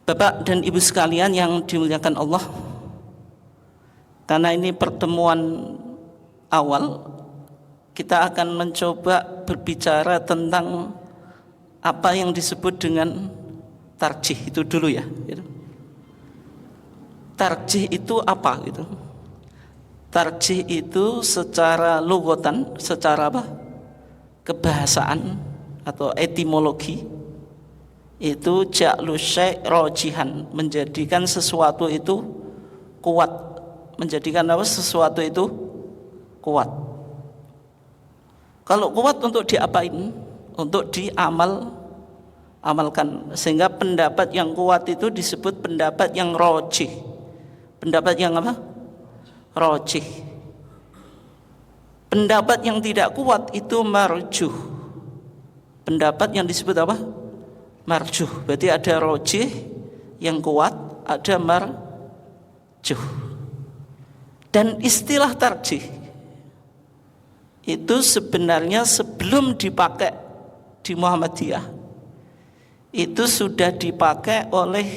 Bapak dan Ibu sekalian yang dimuliakan Allah, karena ini pertemuan awal, kita akan mencoba berbicara tentang apa yang disebut dengan tarjih itu dulu ya. Tarjih itu apa gitu? Tarjih itu secara lughatan, secara apa? Kebahasaan atau etimologi, itu ja'lu syai' rajihan, menjadikan sesuatu itu kuat, menjadikan apa? Sesuatu itu kuat. Kalau kuat untuk diapain? Untuk amalkan, sehingga pendapat yang kuat itu disebut pendapat yang rajih. Pendapat yang apa? Rajih. Pendapat yang tidak kuat itu marjuh. Pendapat yang disebut apa? Marjuh. Berarti ada rajih yang kuat, ada marjuh. Dan istilah tarjih itu sebenarnya sebelum dipakai di Muhammadiyah itu sudah dipakai oleh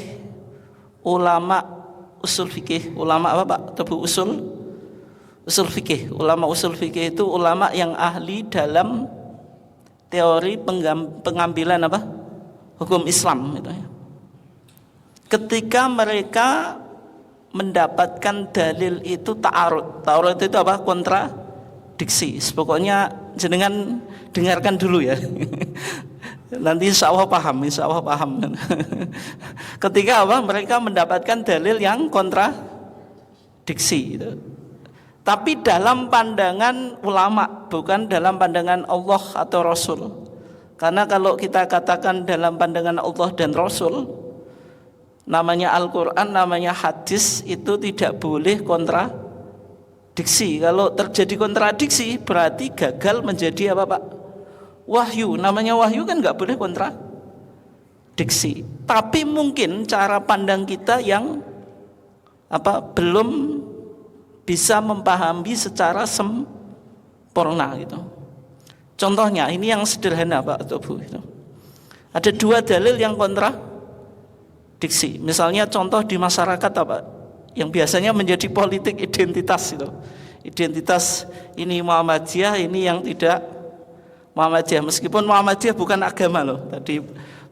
ulama usul fikih. Ulama apa Pak? Tebu usul fikih. Ulama usul fikih itu ulama yang ahli dalam teori pengambilan apa? Hukum Islam gitu ya. Ketika mereka mendapatkan dalil itu ta'arud. Ta'arud itu apa? Kontradiksi. Pokoknya jenengan dengarkan dulu ya. Nanti insya Allah paham. Ketika apa? Mereka mendapatkan dalil yang kontradiksi gitu. Tapi dalam pandangan ulama, bukan dalam pandangan Allah atau Rasul. Karena kalau kita katakan dalam pandangan Allah dan Rasul, namanya Al-Quran, namanya hadis, itu tidak boleh kontradiksi. Kalau terjadi kontradiksi berarti gagal menjadi apa Pak? Wahyu. Namanya wahyu kan nggak boleh kontradiksi. Tapi mungkin cara pandang kita yang apa belum bisa memahami secara sempurna gitu. Contohnya ini yang sederhana Pak atau Bu gitu. Ada dua dalil yang kontradiksi. Misalnya contoh di masyarakat apa? Yang biasanya menjadi politik identitas itu. Identitas ini Muhammadiyah, ini yang tidak Muhammadiyah. Meskipun Muhammadiyah bukan agama loh. Tadi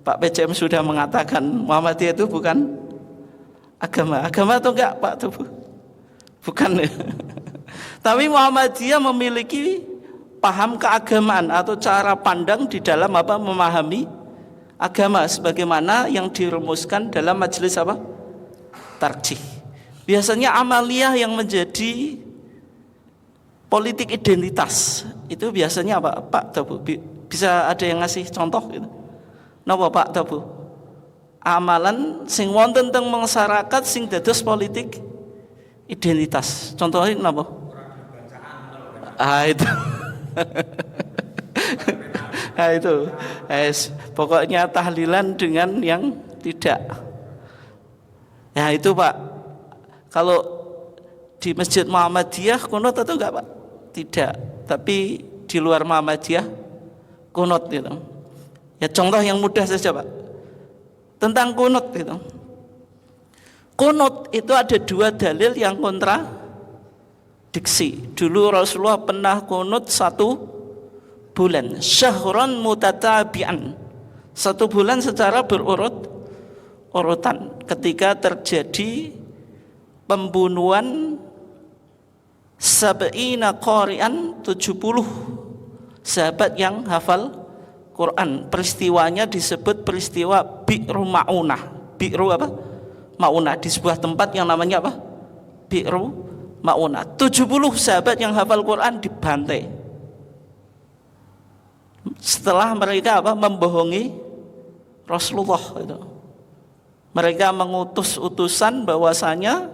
Pak PCM sudah mengatakan Muhammadiyah itu bukan agama. Agama atau enggak Pak Tubuh? Bukan ya. Tapi Muhammadiyah memiliki paham keagamaan atau cara pandang di dalam apa? Memahami agama sebagaimana yang dirumuskan dalam majelis apa? Tarjih. Biasanya amaliyah yang menjadi politik identitas itu biasanya apa Pak Tabu? Bisa ada yang ngasih contoh gitu? Napa Pak Tabu? Amalan sing wonten teng masyarakat sing dados politik identitas. Contohnya napa? Itu. Itu. Pokoknya tahlilan dengan yang tidak. Ya itu Pak. Kalau di Masjid Muhammadiyah kunut atau enggak Pak? Tidak. Tapi di luar Muhammadiyah kunut gitu. Ya contoh yang mudah saja Pak. Tentang kunut gitu. Kunut itu ada dua dalil yang kontradiksi. Dulu Rasulullah pernah kunut 1 bulan, syahran mutatabi'an, 1 bulan secara berurutan ketika terjadi pembunuhan sab'ina qari'an, 70 sahabat yang hafal Quran. Peristiwanya disebut peristiwa Bi'ru Ma'unah. Bi'ru apa? Ma'unah, di sebuah tempat yang namanya apa? Bi'ru Ma'unah. 70 sahabat yang hafal Quran dibantai. Setelah mereka apa? Membohongi Rasulullah itu. Mereka mengutus utusan bahwasanya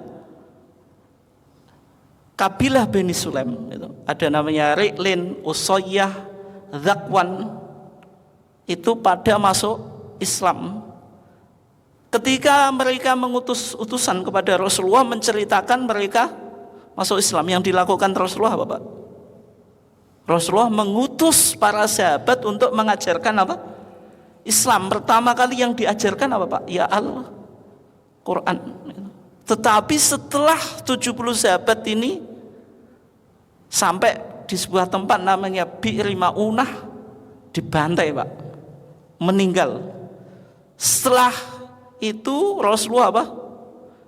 kabilah Bani Sulaim itu. Ada namanya Ri'lin, Usayyah, Zakwan, itu pada masuk Islam. Ketika mereka mengutus utusan kepada Rasulullah menceritakan mereka masuk Islam, yang dilakukan Rasulullah apa Pak? Rasulullah mengutus para sahabat untuk mengajarkan apa? Islam. Pertama kali yang diajarkan apa Pak? Ya Allah, Quran. Tetapi setelah 70 sahabat ini sampai di sebuah tempat namanya Bi'ri Ma'unah, dibantai Pak, meninggal. Setelah itu Rasulullah apa?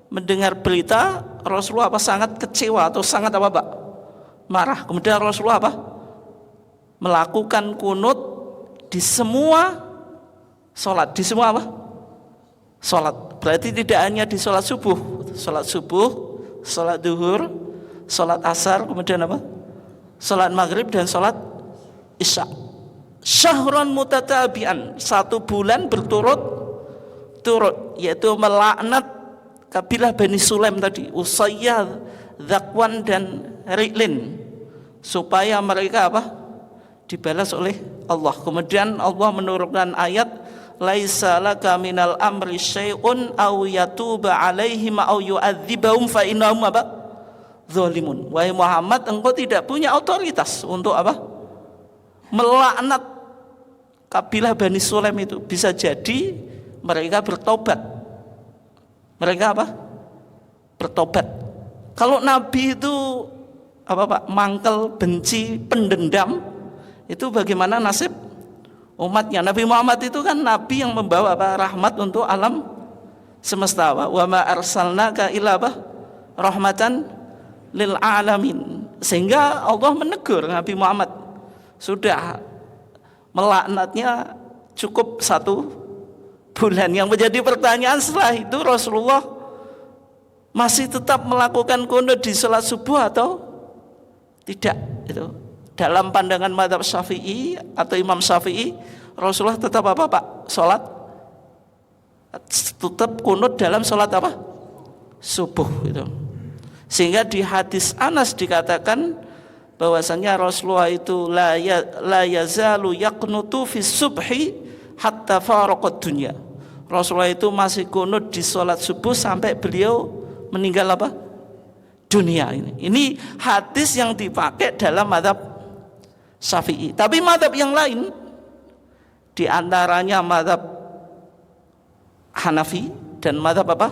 Mendengar berita, Rasulullah apa? Sangat kecewa atau sangat apa Pak? Marah. Kemudian Rasulullah apa? Melakukan kunut di semua sholat. Di semua apa? Sholat. Berarti tidak hanya di sholat subuh, sholat duhur, sholat asar, kemudian apa? Sholat maghrib dan sholat isya. Syahron mutatabi'an, 1 bulan berturut-turut, yaitu melaknat kabilah Bani Sulaim tadi, Usayyah, Zakwan dan Ri'lin, supaya mereka apa? Dibalas oleh Allah. Kemudian Allah menurunkan ayat, laisa laka minal amri syai'un aw yatuba alaihim aw yu'adzibahum fa innahum apa? Zalimun. Wahai Muhammad, engkau tidak punya otoritas untuk apa? Melaknat kabilah Bani Sulaim itu. Bisa jadi mereka bertobat. Mereka apa? Bertobat. Kalau Nabi itu apa Pak? Mangkel, benci, pendendam, itu bagaimana nasib umatnya? Nabi Muhammad itu kan Nabi yang membawa apa? Rahmat untuk alam semesta. Wa ma arsalnaka illa apa? Rahmatan lil alamin. Sehingga Allah menegur Nabi Muhammad, sudah melaknatnya cukup 1 bulan. Yang menjadi pertanyaan setelah itu, Rasulullah masih tetap melakukan kunut di sholat subuh atau tidak? Itu dalam pandangan mazhab Syafi'i atau Imam Syafi'i, Rasulullah tetap apa Pak? Sholat, tetap kunut dalam sholat apa? Subuh itu. Sehingga di hadis Anas dikatakan bahwasanya Rasulullah itu la yazalu yaqnutu fi subhi hatta faraqad dunya. Rasulullah itu masih kunut di sholat subuh sampai beliau meninggal apa? Dunia ini. Ini hadis yang dipakai dalam mazhab Syafi'i. Tapi mazhab yang lain, di antaranya mazhab Hanafi dan mazhab apa?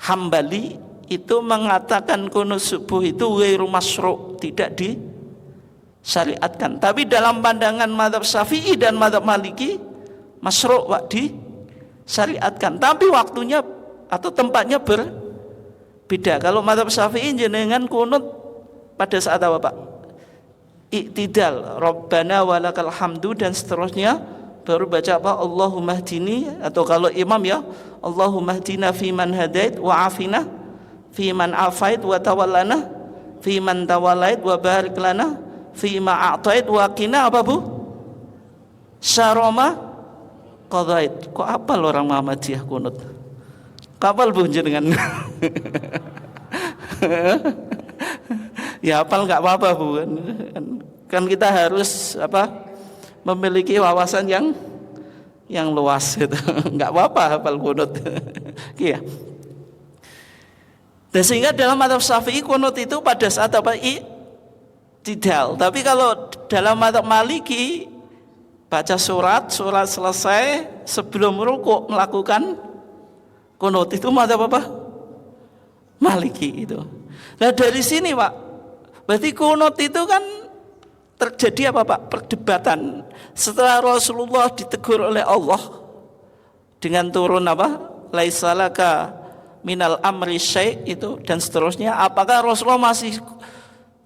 Hambali, itu mengatakan kunut subuh itu ghairu masyru', tidak disyariatkan. Tapi dalam pandangan mazhab Syafi'i dan mazhab Maliki, masyru', Pak, disyariatkan. Tapi waktunya atau tempatnya berbeda. Kalau mazhab Syafi'i jenengan kunut pada saat apa Pak? Iktidal, Rabbana walakal hamdu dan seterusnya, baru baca apa? Allahumma hdini, atau kalau imam ya, Allahumma hdina fiman hadait wa afina fiman afait wa tawallana fiman tawallait wa barik lana fima a'tait wa qina apa Bu? Syaroma qadait. Kok apal orang Muhammadiyah kunut? Kapal Bu jenengan? Ya apal enggak apa-apa Bu. Kan kita harus apa? Memiliki wawasan yang luas gitu. Enggak apa-apa hafal kunut. Iya. Dan sehingga dalam mazhab Syafi'i kunut itu pada saat apa? Iktidal. Tapi kalau dalam mazhab Maliki, baca surat selesai sebelum rukuk melakukan kunut, itu mazhab apa? Maliki itu. Nah dari sini Pak, berarti kunut itu kan terjadi apa Pak? Perdebatan. Setelah Rasulullah ditegur oleh Allah dengan turun apa? Laisalaka minal amri syai' itu dan seterusnya, apakah Rasulullah masih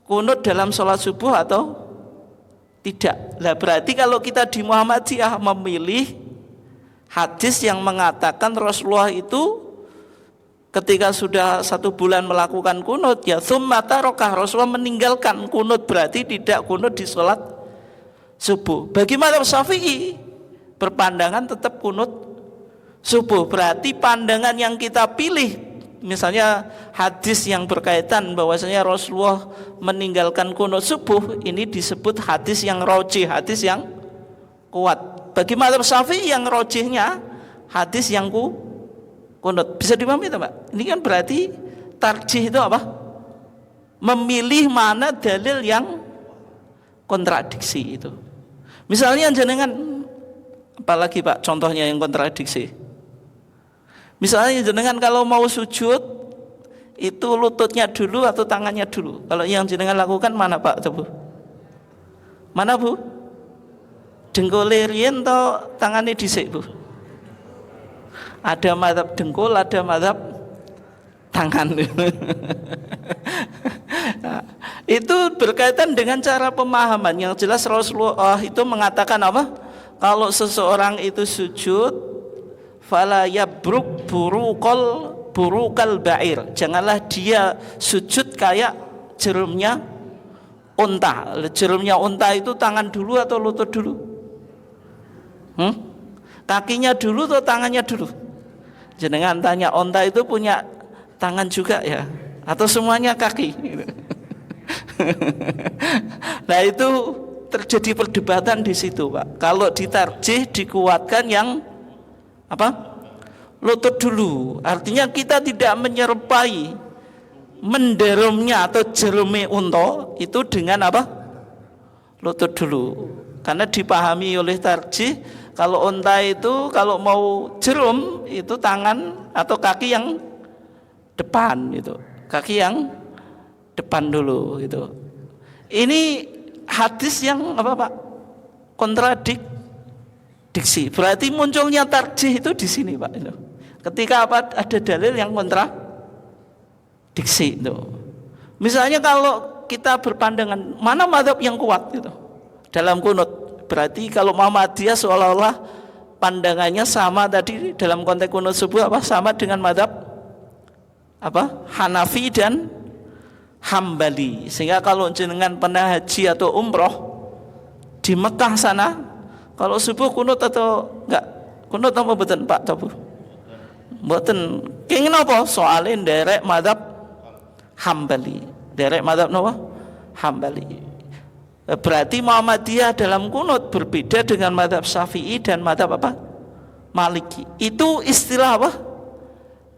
kunut dalam sholat subuh atau tidak? Lah berarti kalau kita di Muhammadiyah memilih hadis yang mengatakan Rasulullah itu ketika sudah 1 bulan melakukan kunut, ya tsumma tarokah, Rasulullah meninggalkan kunut, berarti tidak kunut di sholat subuh. Bagi mazhab Syafi'i berpandangan tetap kunut subuh. Berarti pandangan yang kita pilih, misalnya hadis yang berkaitan bahwasanya Rasulullah meninggalkan kunut subuh, ini disebut hadis yang rojih, hadis yang kuat. Bagi mazhab Syafi'i yang rojihnya hadis yang kunut. Bisa dipahami itu Pak? Ini kan berarti tarjih itu apa? Memilih mana dalil yang kontradiksi itu. Misalnya jenengan, apalagi Pak contohnya yang kontradiksi. Misalnya jenengan kalau mau sujud itu lututnya dulu atau tangannya dulu? Kalau yang jenengan lakukan mana Pak atau Bu? Mana Bu? Dengkule riyen atau tangannya dhisik Bu? Ada mazhab dengkul, ada mazhab tangan. Nah, itu berkaitan dengan cara pemahaman. Yang jelas Rasulullah itu mengatakan apa? Kalau seseorang itu sujud, fala yabruk burukal ba'ir. Janganlah dia sujud kayak jerumnya unta. Jerumnya unta itu tangan dulu atau lutut dulu? Kakinya dulu atau tangannya dulu? Jenengan tanya, unta itu punya tangan juga ya? Atau semuanya kaki? Nah itu terjadi perdebatan di situ Pak. Kalau ditarjih dikuatkan yang apa? Lutut dulu. Artinya kita tidak menyerupai menderumnya atau jerumi unta itu dengan apa? Lutut dulu. Karena dipahami oleh tarjih, kalau unta itu kalau mau jerum itu tangan atau kaki yang depan gitu. Kaki yang depan dulu gitu. Ini hadis yang apa Pak? Kontradiksi. Berarti munculnya tarjih itu di sini Pak. Itu. Ketika apa ada dalil yang kontradiksi itu. Misalnya kalau kita berpandangan mana mazhab yang kuat itu dalam kunut. Berarti kalau Muhammadiyah seolah-olah pandangannya sama tadi dalam konteks kunut subuh apa sama dengan mazhab apa? Hanafi dan Hambali. Sehingga kalau jenengan pernah haji atau umroh di Mekah sana, kalau subuh kunut atau enggak? Kunut apa mboten Pak Tabu? Mboten. Kenging napa? Soale nderek mazhab Hambali. Nderek mazhab napa? Hambali. Berarti Muhammadiyah dalam kunut berbeda dengan mazhab Syafi'i dan mazhab apa? Maliki. Itu istilah apa?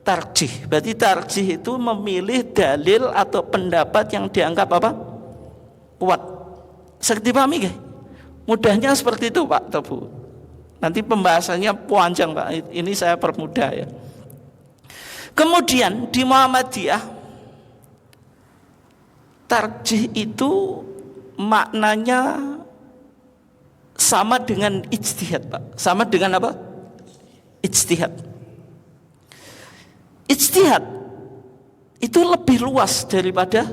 Tarjih. Berarti tarjih itu memilih dalil atau pendapat yang dianggap apa? Kuat. Sekti pahami gak? Mudahnya seperti itu Pak Tebu. Nanti pembahasannya panjang Pak. Ini saya permudah ya. Kemudian di Muhammadiyah tarjih itu maknanya sama dengan ijtihad Pak. Sama dengan apa? Ijtihad. Ijtihad itu lebih luas daripada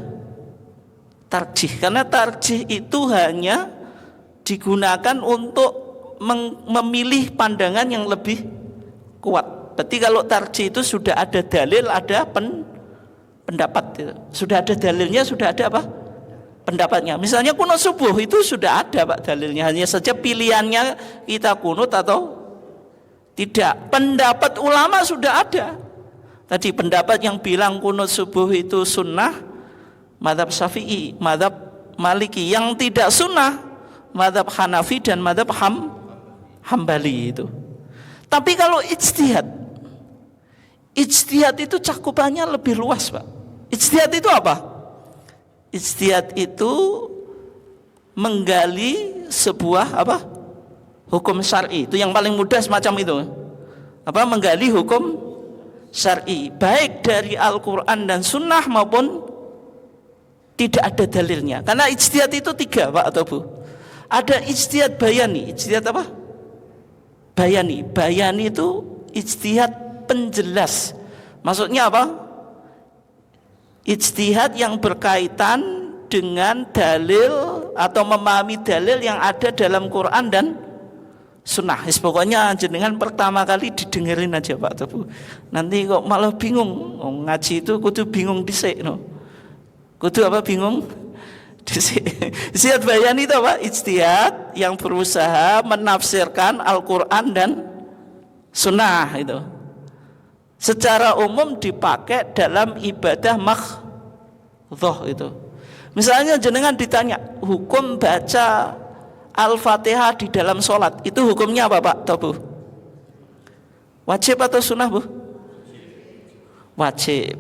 tarjih. Karena tarjih itu hanya digunakan untuk memilih pandangan yang lebih kuat. Berarti kalau tarjih itu sudah ada dalil, ada pendapat. Sudah ada dalilnya, sudah ada apa? Pendapatnya. Misalnya kunut subuh itu sudah ada Pak dalilnya, hanya saja pilihannya kita kunut atau tidak. Pendapat ulama sudah ada. Tadi pendapat yang bilang kunut subuh itu sunnah mazhab Syafi'i, mazhab Maliki. Yang tidak sunnah mazhab Hanafi dan mazhab Hambali itu. Tapi kalau ijtihad itu cakupannya lebih luas Pak. Ijtihad itu apa? Ijtihad itu menggali sebuah apa? Hukum syar'i. Itu yang paling mudah semacam itu. Apa? Menggali hukum syar'i, baik dari Al-Qur'an dan Sunnah maupun tidak ada dalilnya. Karena ijtihad itu tiga Pak atau Bu. Ada ijtihad bayani. Ijtihad apa? Bayani. Bayani itu ijtihad penjelas. Maksudnya apa? Ijtihad yang berkaitan dengan dalil atau memahami dalil yang ada dalam Quran dan Sunnah. Pokoknya jenengan pertama kali didengerin aja Pak Tebu. Nanti kok malah bingung. Ngaji itu kudu bingung dhisik no. Kudu apa bingung? Dhisik. Ijtihad bayani itu apa? Ijtihad yang berusaha menafsirkan Al-Quran dan Sunnah itu. Secara umum dipakai dalam ibadah makhdhoh itu. Misalnya jenengan ditanya hukum baca Al-Fatihah di dalam sholat, itu hukumnya apa Pak Tobu? Wajib atau sunnah Bu? Wajib.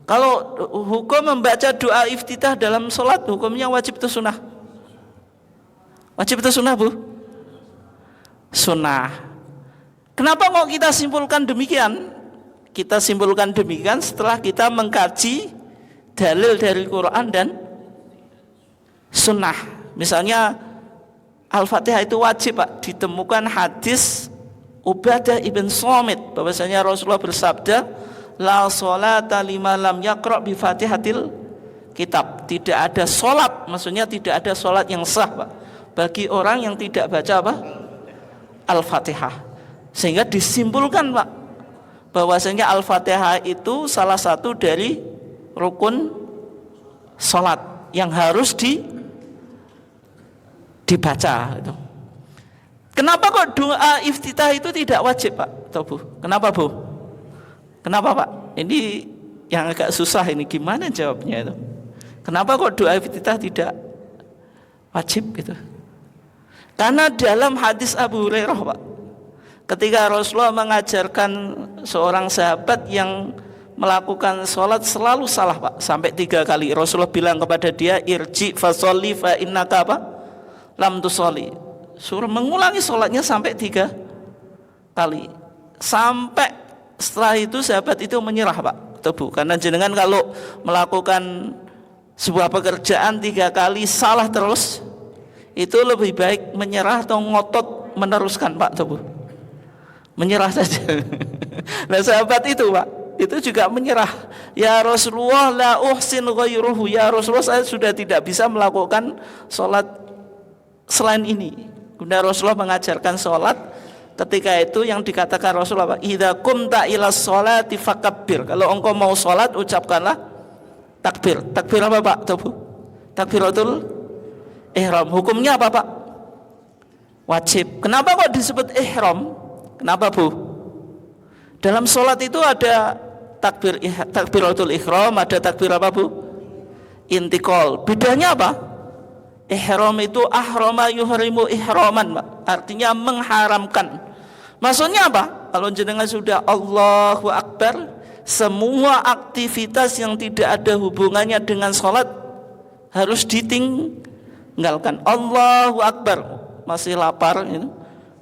Kalau hukum membaca doa iftitah dalam sholat, hukumnya wajib atau sunnah? Wajib atau sunnah Bu? Sunnah. Kenapa mau kita simpulkan demikian? kita simpulkan demikian setelah kita mengkaji dalil dari Quran dan Sunnah. Misalnya Al-Fatihah itu wajib Pak. Ditemukan hadis Ubadah ibn Samit bahwasanya Rasulullah bersabda, la sholata liman lam yaqra bi Fatihatil kitab. Tidak ada solat, maksudnya tidak ada solat yang sah Pak, bagi orang yang tidak baca apa? Al-Fatihah. Sehingga disimpulkan Pak bahwasanya Al-Fatihah itu salah satu dari rukun solat yang harus dibaca itu. Kenapa kok doa iftitah itu tidak wajib Pak atau Bu? Kenapa Bu? Kenapa Pak? Ini yang agak susah ini, gimana jawabnya itu? Kenapa kok doa iftitah tidak wajib gitu? Karena dalam hadis Abu Hurairah Pak, ketika Rasulullah mengajarkan seorang sahabat yang melakukan sholat selalu salah Pak, sampai 3 kali Rasulullah bilang kepada dia, irji fasolli fa innaka apa? Lam tusolli. Suruh mengulangi sholatnya sampai 3 kali. Sampai setelah itu sahabat itu menyerah Pak, tebu. Karena jenengan kalau melakukan sebuah pekerjaan 3 kali salah terus, itu lebih baik menyerah atau ngotot meneruskan Pak, tebu. Menyerah saja. Nah sahabat itu Pak, itu juga menyerah. Ya Rasulullah la uhsin ghairuhu. Ya Rasulullah, saya sudah tidak bisa melakukan sholat selain ini. Kemudian Rasulullah mengajarkan sholat. Ketika itu yang dikatakan Rasulullah, idza qumta ila sholati fakabbir. Kalau engkau mau sholat, ucapkanlah takbir. Takbir apa Pak? Takbiratul ihram. Hukumnya apa Pak? Wajib. Kenapa kok disebut ihram? Kenapa Bu? Dalam sholat itu ada takbiratul ihram, ada takbir apa Bu? Intikal. Bedanya apa? Ihram itu ahrama yuhrimu ihraman Pak. Artinya mengharamkan. Maksudnya apa? Kalau jenengan sudah Allahu Akbar, semua aktivitas yang tidak ada hubungannya dengan sholat harus ditinggalkan. Allahu Akbar. Masih lapar itu,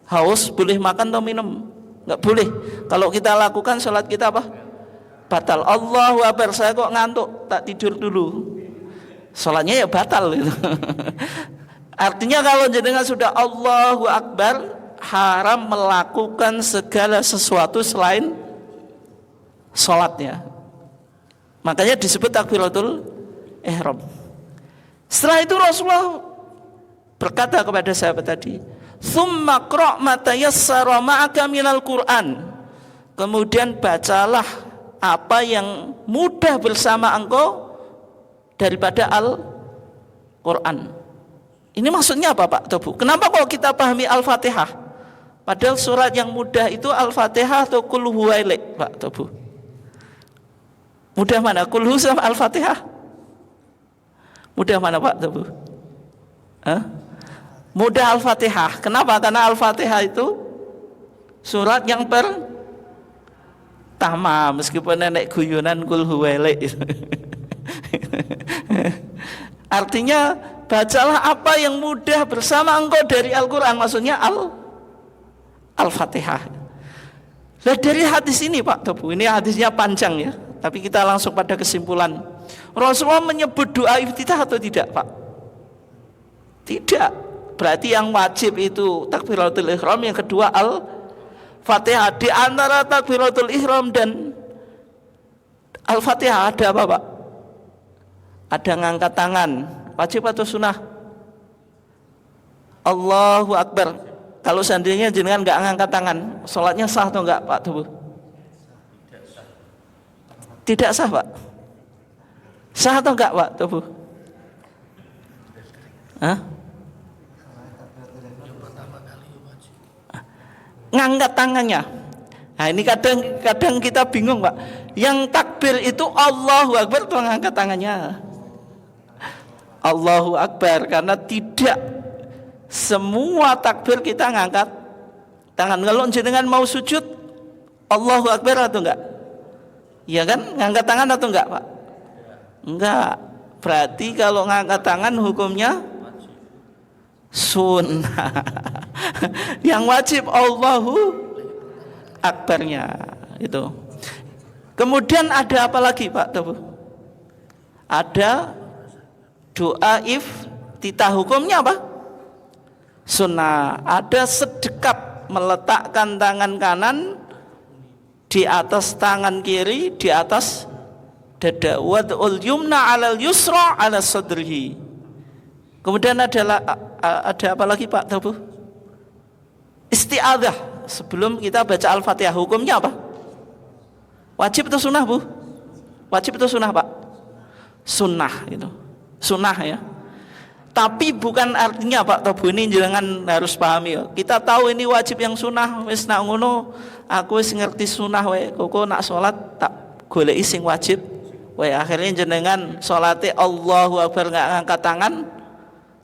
haus, boleh makan atau minum? Enggak boleh. Kalau kita lakukan sholat kita apa? Batal. Allahu Akbar, saya kok ngantuk, tak tidur dulu, sholatnya ya batal gitu. Artinya kalau jenengan sudah Allahu Akbar, haram melakukan segala sesuatu selain sholatnya. Makanya disebut takbiratul ihram. Setelah itu Rasulullah berkata kepada sahabat tadi, "Tsumma qra' ma tayassara ma'aka minal Qur'an." Kemudian bacalah apa yang mudah bersama engkau daripada Al-Quran. Ini maksudnya apa Pak Tobu? Kenapa kok kita pahami Al-Fatihah? Padahal surat yang mudah itu Al-Fatihah atau Qul Huwailek Pak Tobu? Mudah mana? Qul Hu sama Al-Fatihah? Mudah mana Pak Tobu? Mudah Al-Fatihah. Kenapa? Karena Al-Fatihah itu surat yang pertama, meskipun nenek guyonan Qul Huwailek. Artinya bacalah apa yang mudah bersama engkau dari Al-Quran. Maksudnya Al-Fatihah. Nah dari hadis ini Pak Tobu, ini hadisnya panjang ya, tapi kita langsung pada kesimpulan. Rasulullah menyebut doa iftitah atau tidak Pak? Tidak. Berarti yang wajib itu takbiratul ihram, yang kedua Al-Fatihah. Di antara takbiratul ihram dan Al-Fatihah ada apa Pak? Ada ngangkat tangan. Wajib atau sunnah? Allahu Akbar. Kalau seandainya jenengan nggak ngangkat tangan, sholatnya sah atau enggak Pak Tubuh? Tidak sah Pak. Sah atau enggak Pak Tubuh? Ngangkat tangannya. Nah ini kadang kita bingung Pak. Yang takbir itu Allahu Akbar atau ngangkat tangannya? Allahu Akbar, karena tidak semua takbir kita ngangkat tangan. Kalau jenengan mau sujud Allahu Akbar atau enggak? Iya kan? Ngangkat tangan atau enggak Pak? Enggak. Berarti kalau ngangkat tangan hukumnya sunnah. Yang wajib Allahu Akbarnya itu. Kemudian ada apa lagi Pak Tebu? Ada doa iftitah, hukumnya apa? Sunnah. Ada sedekap, meletakkan tangan kanan di atas tangan kiri, di atas dada. Wad'ul yumna 'alal yusra 'ala sadrihi. Kemudian ada apa lagi Pak Tebu? Isti'adzah sebelum kita baca Al-Fatihah, hukumnya apa? Wajib atau sunnah Bu? Wajib atau sunnah Pak? Sunnah itu, sunnah ya. Tapi bukan artinya Pak Tobu, ini jangan harus pahami ya. Kita tahu ini wajib yang sunnah, wis nak ngono aku wis ngerti sunnah wae, koko nak salat tak goleki sing wajib wae. Akhirnya jenengan salate Allahu Akbar nggak ngangkat tangan,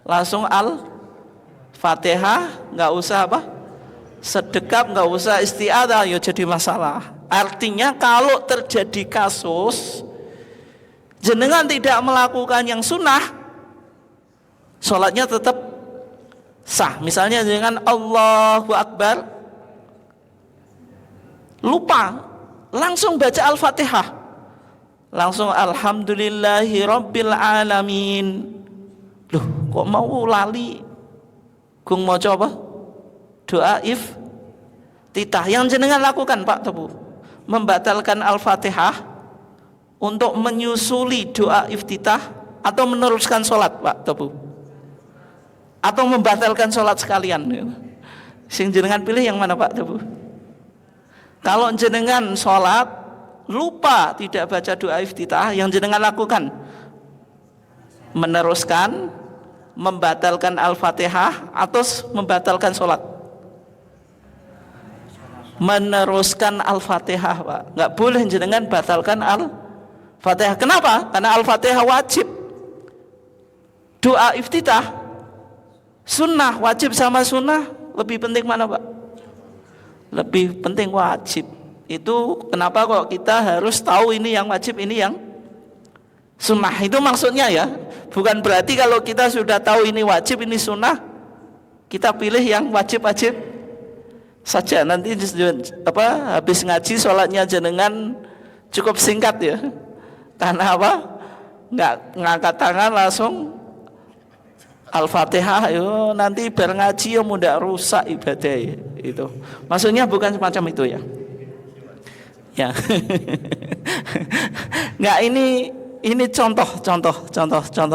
langsung Al-Fatihah, nggak usah apa? Sedekap, nggak usah isti'adzah, ya jadi masalah. Artinya kalau terjadi kasus jenengan tidak melakukan yang sunnah, sholatnya tetap sah. Misalnya dengan Allahu Akbar lupa, langsung baca Al-Fatihah, langsung Alhamdulillahi Rabbil Alamin. Loh kok mau lali? Gung mau coba doa iftitah yang jenengan lakukan Pak Tebu, membatalkan Al-Fatihah untuk menyusuli doa iftitah atau meneruskan sholat Pak Tebu, atau membatalkan sholat sekalian. Sing jenengan pilih yang mana Pak Tebu? Kalau jenengan sholat lupa tidak baca doa iftitah, yang jenengan lakukan meneruskan, membatalkan Al-Fatihah atau membatalkan sholat? Meneruskan Al-Fatihah Pak. Nggak boleh jenengan batalkan Al-Fatihah. Kenapa? Karena Al-Fatihah wajib. Doa iftitah sunnah. Wajib sama sunnah lebih penting mana Pak? Lebih penting wajib. Itu kenapa kok kita harus tahu ini yang wajib, ini yang sunnah. Itu maksudnya ya. Bukan berarti kalau kita sudah tahu ini wajib, ini sunnah, kita pilih yang wajib-wajib saja. Nanti habis ngaji sholatnya jenengan cukup singkat ya. Karena apa? Nggak ngangkat tangan langsung Al-Fatihah, yo nanti bar ngaji yo mudah rusak ibadah itu. Maksudnya bukan semacam itu ya. Ya. Nggak, ini contoh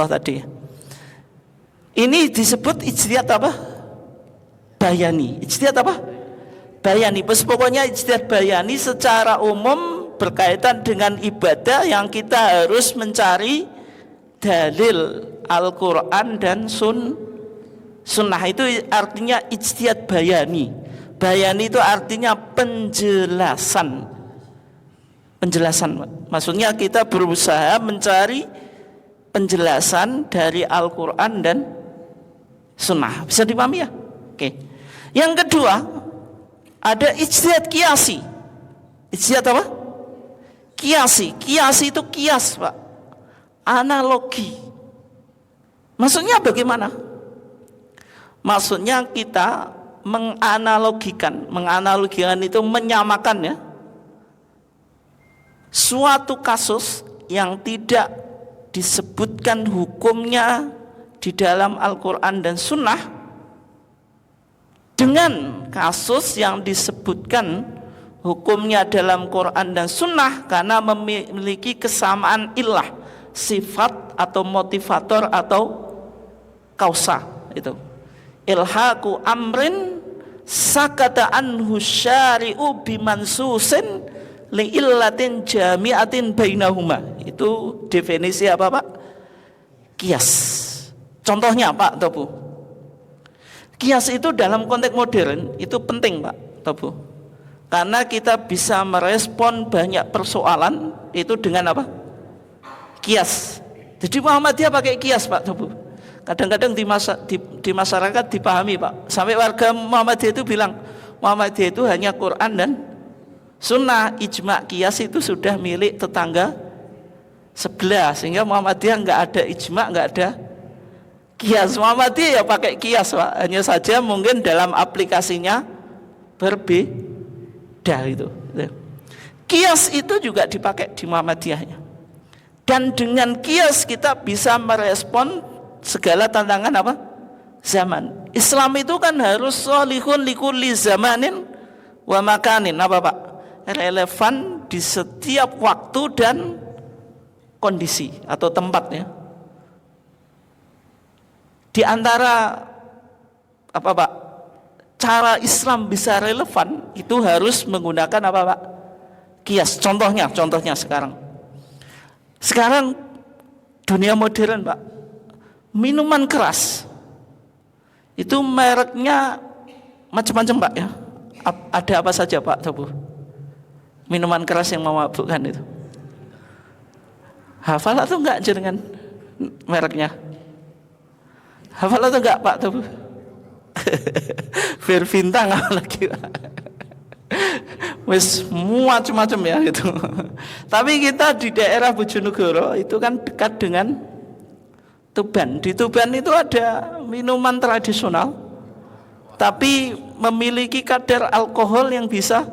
tadi. Ini disebut ijtihad apa? Bayani. Ijtihad apa? Bayani. Pokoknya ijtihad bayani secara umum berkaitan dengan ibadah yang kita harus mencari dalil Al-Quran dan sunnah. Itu artinya ijtihad bayani. Bayani itu artinya penjelasan. Maksudnya kita berusaha mencari penjelasan dari Al-Quran dan sunnah. Bisa dipahami ya? Oke. Yang kedua, ada ijtihad qiyasi. Ijtihad apa? Qiyasi itu qiyas Pak, analogi. Maksudnya bagaimana? Maksudnya kita menganalogikan itu menyamakan ya, suatu kasus yang tidak disebutkan hukumnya di dalam Al-Quran dan Sunnah dengan kasus yang disebutkan hukumnya dalam Quran dan Sunnah karena memiliki kesamaan ilah, sifat atau motivator atau kausa. Itu ilhaqu amrin sakata anhu syari'u bimansusin li'illatin jami'atin bainahuma. Itu definisi apa Pak? Qiyas. Contohnya Pak Tobu, qiyas itu dalam konteks modern itu penting Pak Tobu, karena kita bisa merespon banyak persoalan itu dengan apa? Qiyas. Jadi Muhammadiyah pakai qiyas Pak Tobu. Kadang-kadang di masyarakat dipahami Pak, sampai warga Muhammadiyah itu bilang Muhammadiyah itu hanya Quran dan Sunnah, ijma qiyas itu sudah milik tetangga sebelah, sehingga Muhammadiyah nggak ada ijma, nggak ada qiyas. Muhammadiyah ya pakai qiyas Pak, hanya saja mungkin dalam aplikasinya berbeda itu. Qiyas itu juga dipakai di Muhammadiyahnya. Dan dengan qiyas kita bisa merespon segala tantangan apa? Zaman. Islam itu kan harus sholihun likulli zamanin wa makanin. Apa Pak? Relevan di setiap waktu dan kondisi atau tempatnya. Di antara apa Pak? Cara Islam bisa relevan itu harus menggunakan apa Pak? Qiyas. Contohnya sekarang dunia modern Pak, minuman keras itu mereknya macam-macam Pak ya. Ada apa saja Pak Tobu? Minuman keras yang memabukkan itu. Hafal atau enggak jenengan mereknya? Hafal atau enggak Pak Tobu? Berbintang apalagi Pak. Wis macam-macam ya itu. Tapi kita di daerah Bojonegoro itu kan dekat dengan Tuban. Di Tuban itu ada minuman tradisional, tapi memiliki kadar alkohol yang bisa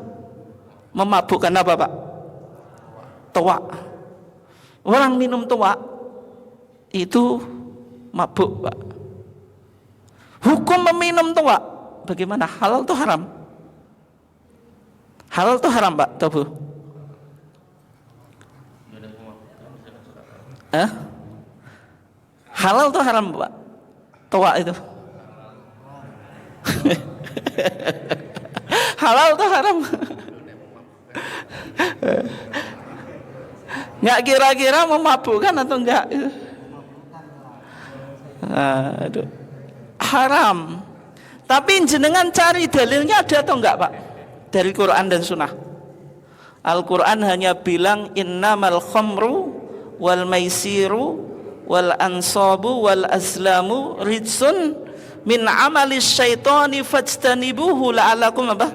memabukkan apa Pak? Toa. Orang minum toa itu mabuk Pak. Hukum meminum toa bagaimana? Halal atau haram? Halal atau haram Pak Tobu? Halal atau haram Pak? Toa itu halal atau haram? Nggak kira-kira memabukkan atau enggak? Aduh. Haram. Tapi jenengan cari dalilnya ada atau enggak Pak? Dari Quran dan Sunnah. Al-Quran hanya bilang innamal khamru wal maisiru wal ansabu wal azlamu rijsun min amali syaitani fajtanibuhu la'alakum apa?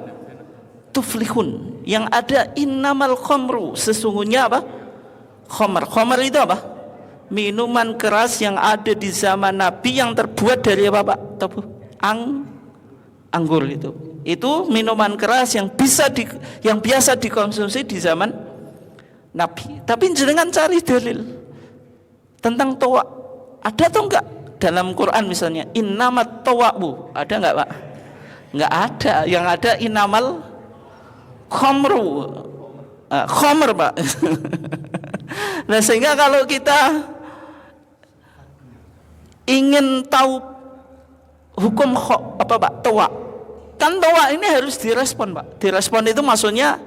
Tuflihun. Yang ada innamal khamru, sesungguhnya apa? Khamr itu apa? Minuman keras yang ada di zaman Nabi yang terbuat dari apa Pak? Anggur itu. Itu minuman keras yang biasa dikonsumsi di zaman Nabi. Tapi jangan cari dalil tentang toa. Ada atau enggak dalam Quran misalnya? Innamat tawa'u. Ada enggak Pak? Enggak ada. Yang ada innamal khamru. Khamr Pak. Nah sehingga kalau kita ingin tahu hukum apa Pak? Toa. Kan toa ini harus direspon Pak. Direspon itu maksudnya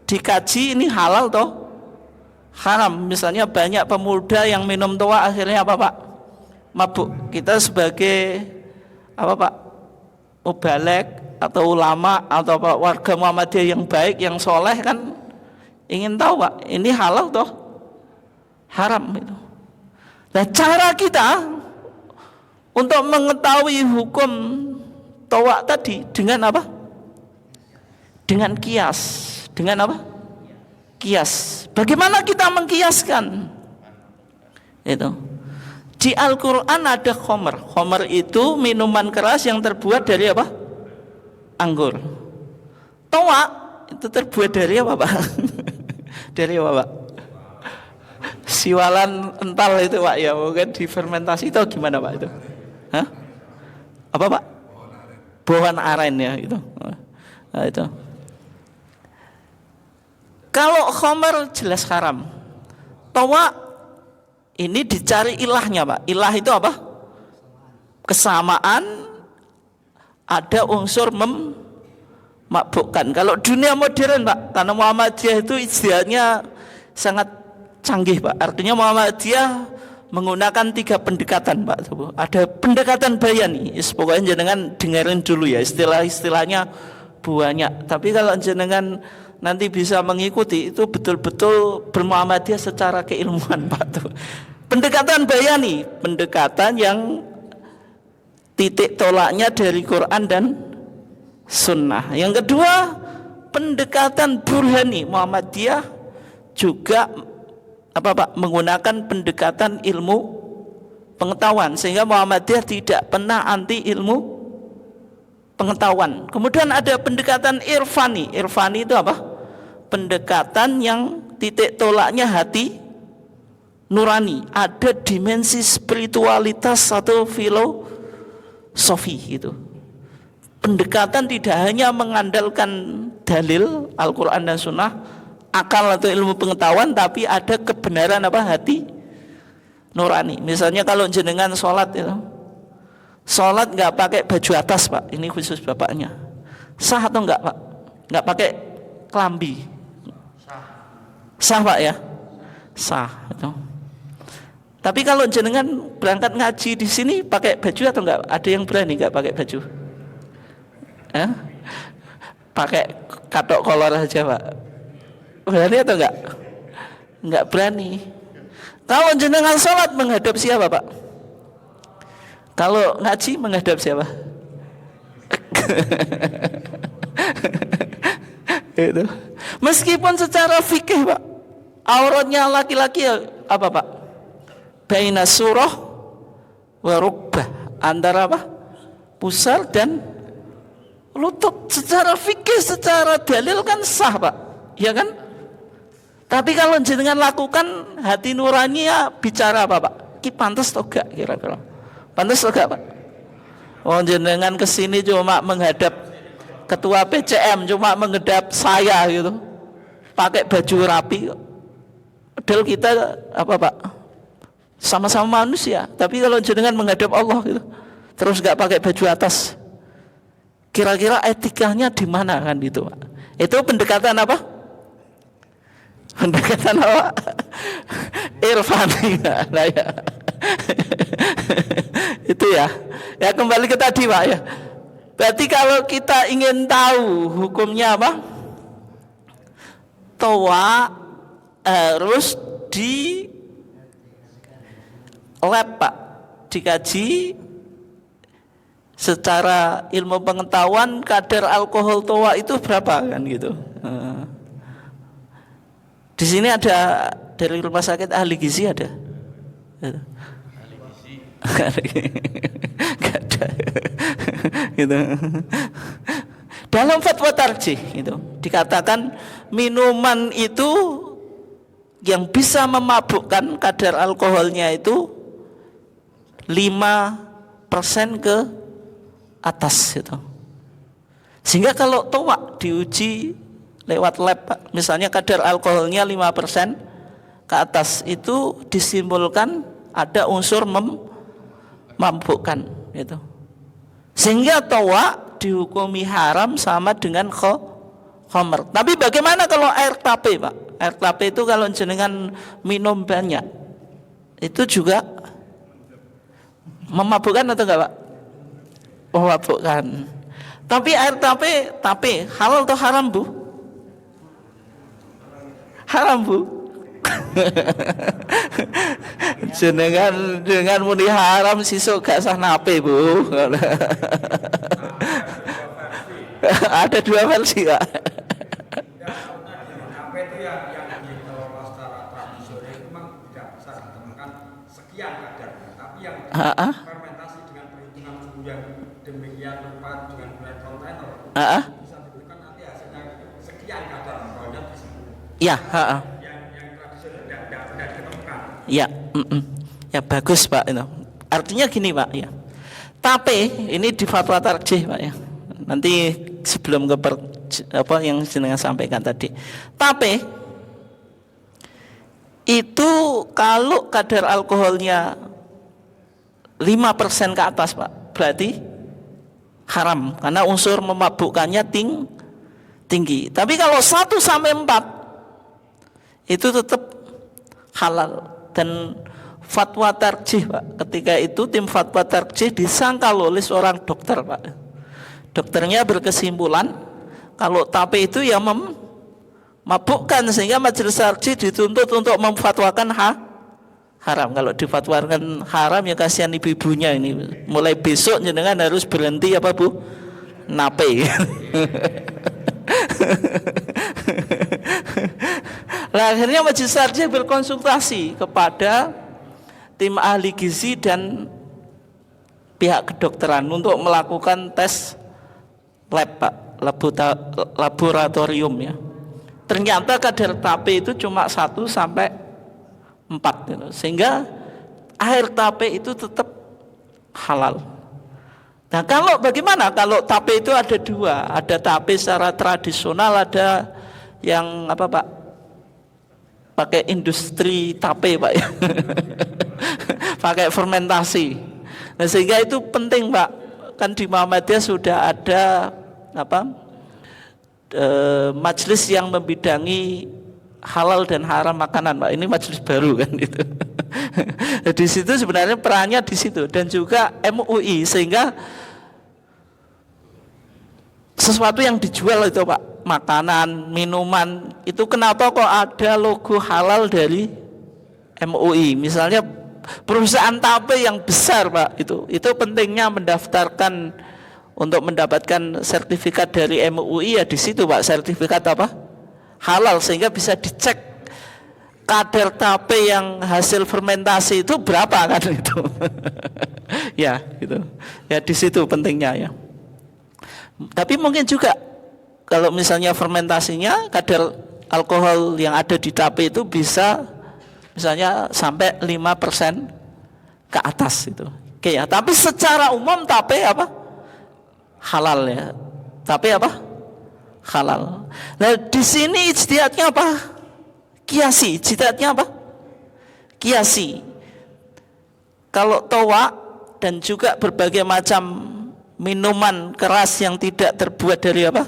dikaji ini halal toh haram. Misalnya banyak pemuda yang minum toa akhirnya apa Pak? Mabuk. Kita sebagai apa Pak? Mubalek atau ulama atau apa, warga Muhammadiyah yang baik, yang soleh kan ingin tahu Pak, ini halal toh haram itu. Nah cara kita untuk mengetahui hukum toa tadi dengan apa? Dengan kias. Dengan apa? Kias. Bagaimana kita mengkiaskan? Itu. Di Al-Quran ada khamr. Khamr itu minuman keras yang terbuat dari apa? Anggur. Toa itu terbuat dari apa Pak? Dari apa Pak? Siwalan ental itu Pak ya, mungkin difermentasi itu gimana Pak itu? Hah? Apa Pak? Pohon aren ya itu. Nah, itu. Kalau khamr jelas haram. Toa ini dicari ilahnya Pak. Ilah itu apa? Kesamaan, ada unsur memabukkan. Kalau dunia modern Pak, karena Muhammadiyah itu istilahnya sangat canggih Pak. Artinya Muhammadiyah menggunakan 3 pendekatan Pak. Ada pendekatan bayani. Pokoknya jenengan dengerin dulu ya, istilah-istilahnya banyak. Tapi kalau jenengan nanti bisa mengikuti, itu betul-betul bermuhammadiyah secara keilmuan Pak. Pendekatan bayani, pendekatan yang titik tolaknya dari Quran dan Sunnah. Yang kedua, pendekatan burhani. Muhammadiyah juga apa Pak? Menggunakan pendekatan ilmu pengetahuan, sehingga Muhammadiyah tidak pernah anti ilmu pengetahuan. Kemudian ada pendekatan irfani. Irfani itu apa? pendekatan yang titik tolaknya hati nurani, ada dimensi spiritualitas atau filosofi gitu. Pendekatan tidak hanya mengandalkan dalil Al-Quran dan Sunnah, akal atau ilmu pengetahuan, tapi ada kebenaran hati nurani. Misalnya kalau jenengan sholat itu, sholat nggak pakai baju atas Pak, ini khusus bapaknya, sah atau enggak Pak? Nggak pakai kelambi, sah Pak ya, sah itu. Tapi kalau jenengan berangkat ngaji di sini pakai baju atau enggak? Ada yang berani enggak pakai baju? Pakai katok kolor aja Pak. Berani atau enggak? Enggak berani. Kalau jenengan sholat menghadap siapa Pak? Kalau ngaji menghadap siapa? Itu. Meskipun secara fikih Pak, auratnya laki-laki apa Pak? Baina surah wa rukbah, antara apa? Pusar dan lutut. Secara fikih, secara dalil kan sah Pak, ya kan? Tapi kalau jenengan lakukan hati nurani ya bicara apa Pak? Ki pantas atau enggak kira-kira? Pantas atau enggak Pak? Oh jenengan kesini cuma menghadap ketua PCM, cuma menghadap saya gitu, pakai baju rapi. Padahal kita apa Pak? Sama-sama manusia, tapi kalau jenengan menghadap Allah gitu, terus nggak pakai baju atas, kira-kira etikanya di mana kan itu Pak? Itu pendekatan apa? Pendekatan apa? Irfani. Nah, ya. Itu ya. Ya kembali ke tadi Pak ya. Berarti kalau kita ingin tahu hukumnya apa? Toa harus di lab Pak, dikaji secara ilmu pengetahuan kadar alkohol toa itu berapa kan gitu. Di sini ada dari rumah sakit ahli gizi ada. Ahli gizi. Gak ada. Gitu. Dalam fatwa tarjih itu dikatakan minuman itu yang bisa memabukkan kadar alkoholnya itu 5% ke atas itu. Sehingga kalau toa diuji lewat lab Pak, misalnya kadar alkoholnya 5% ke atas, itu disimpulkan ada unsur memabukkan itu. Sehingga toa dihukumi haram sama dengan khamr. Tapi bagaimana kalau air tape Pak? Air tape itu kalau jenengan minum banyak, itu juga memabukkan atau enggak Pak? Memabukkan. Tapi air tape halal atau haram Bu? Haram Bu. Jenengan dengan muni haram sisuk gak sah nape Bu. Ada dua versi Pak. Nape itu yang di kalau secara tradisional itu memang tidak bisa ditemukan sekian kadarnya, tapi yang fermentasi dengan perhitungan suhu yang demikian rupa dengan berat kontainer bisa diberikan nanti hasilnya sekian kadar alkoholnya disebut. Ya, yang tradisional tidak ditemukan. Ya, ya bagus Pak itu. Artinya gini Pak ya. Tape ini di fatwa tarjih Pak ya. Nanti sebelum ke apa yang jenengan sampaikan tadi. Tape itu kalau kadar alkoholnya 5% ke atas Pak, berarti haram karena unsur memabukkannya tinggi. Tapi kalau 1 sampai 4 itu tetap halal. Dan fatwa tarjih Pak, ketika itu tim fatwa tarjih disangkal oleh seorang dokter Pak. Dokternya berkesimpulan kalau tape itu yang memabukkan, sehingga majelis tarjih dituntut untuk memfatwakan haram. Kalau difatwakan haram ya kasihan ibu-ibunya ini. Mulai besok jenengan harus berhenti apa Bu? Nape. Nah, akhirnya majelis tarjih berkonsultasi kepada tim ahli gizi dan pihak kedokteran untuk melakukan tes lab Pak, laboratorium ya. ternyata kadar tape itu cuma 1 sampai 4 gitu. Sehingga air tape itu tetap halal. Nah, kalau bagaimana kalau tape itu ada 2, ada tape secara tradisional, ada yang apa Pak? Pakai industri tape Pak ya. Pakai fermentasi. Nah, sehingga itu penting Pak. Kan di Muhammadiyah sudah ada majelis yang membidangi halal dan haram makanan Pak. Ini majelis baru kan itu. Di situ sebenarnya perannya di situ, dan juga MUI, sehingga sesuatu yang dijual itu Pak, makanan, minuman, itu kenapa kok ada logo halal dari MUI? Misalnya perusahaan tape yang besar Pak, itu pentingnya mendaftarkan untuk mendapatkan sertifikat dari MUI ya di situ Pak, sertifikat apa? Halal, sehingga bisa dicek kadar tape yang hasil fermentasi itu berapa kan itu. Ya, gitu. Ya di situ pentingnya ya. Tapi mungkin juga kalau misalnya fermentasinya kadar alkohol yang ada di tape itu bisa misalnya sampai 5% ke atas itu. Oke ya, tapi secara umum tape apa? Halal ya. Tape apa? Halal. Nah, di sini ijtihadnya apa? Kiasi. Ijtihadnya apa? Kiasi. Kalau towa dan juga berbagai macam minuman keras yang tidak terbuat dari apa?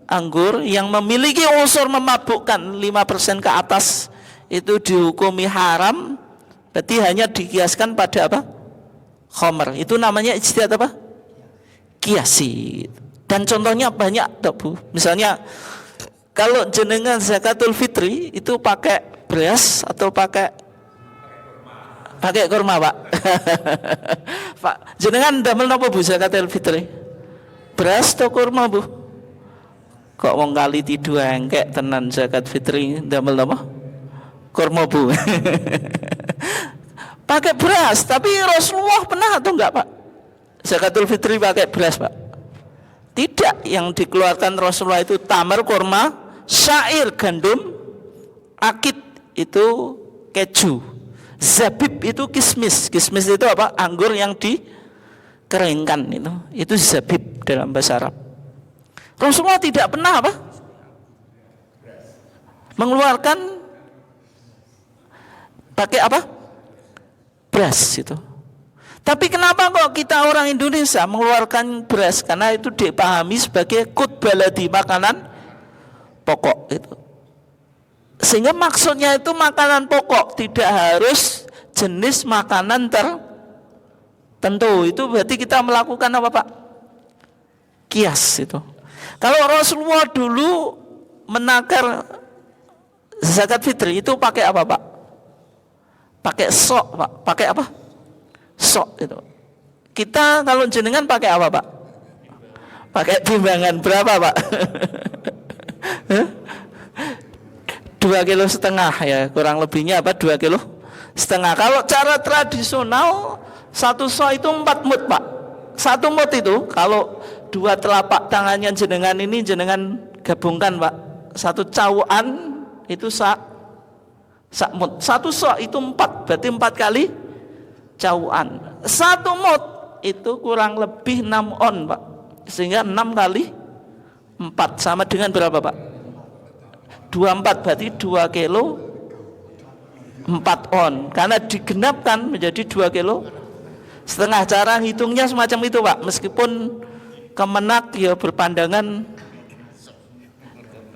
Anggur, yang memiliki unsur memabukkan 5% ke atas, itu dihukumi haram. Berarti hanya dikiaskan pada apa? Khamr. Itu namanya ijtihad apa? Kiasi. Dan contohnya banyak toh Bu. Misalnya kalau jenengan zakatul fitri itu pakai beras atau pakai kurma Pak? Pak, jenengan damel napa Bu zakatul fitri? Beras atau kurma Bu? Kok wong kali tidu engkek tenan zakat fitri damel napa? Kurma Bu. Pakai beras, tapi Rasulullah pernah atau enggak Pak? Zakatul fitri pakai beras Pak? Tidak, yang dikeluarkan Rasulullah itu tamar, kurma, syair, gandum, akid itu keju, zabib itu kismis. Kismis itu apa? Anggur yang dikeringkan itu zabib dalam bahasa Arab. Rasulullah tidak pernah apa? Mengeluarkan pakai apa? Beras itu. Tapi kenapa kok kita orang Indonesia mengeluarkan beras? Karena itu dipahami sebagai qut baladi, makanan pokok itu. Sehingga maksudnya itu makanan pokok, tidak harus jenis makanan tertentu. Itu berarti kita melakukan apa Pak? Kias itu. Kalau Rasulullah dulu menakar zakat fitri itu pakai apa Pak? Pakai sok Pak. Pakai apa? Sok itu. Kita kalau jenengan pakai apa Pak? Pakai timbangan berapa Pak? 2,5 kilo ya, kurang lebihnya apa? 2,5 kilo. Kalau cara tradisional satu sok itu 4 mut Pak. 1 mut itu kalau 2 telapak tangannya jenengan ini jenengan gabungkan Pak, 1 cawuan itu sak mut. 1 sok itu 4, berarti 4 kali cawuan. 1 mut itu kurang lebih 6 on Pak. Sehingga 6 kali 4 sama dengan berapa Pak? 24, berarti 2 kilo 4 on. Karena digenapkan menjadi 2 kilo setengah. Cara hitungnya semacam itu Pak. Meskipun Kemenak ya berpandangan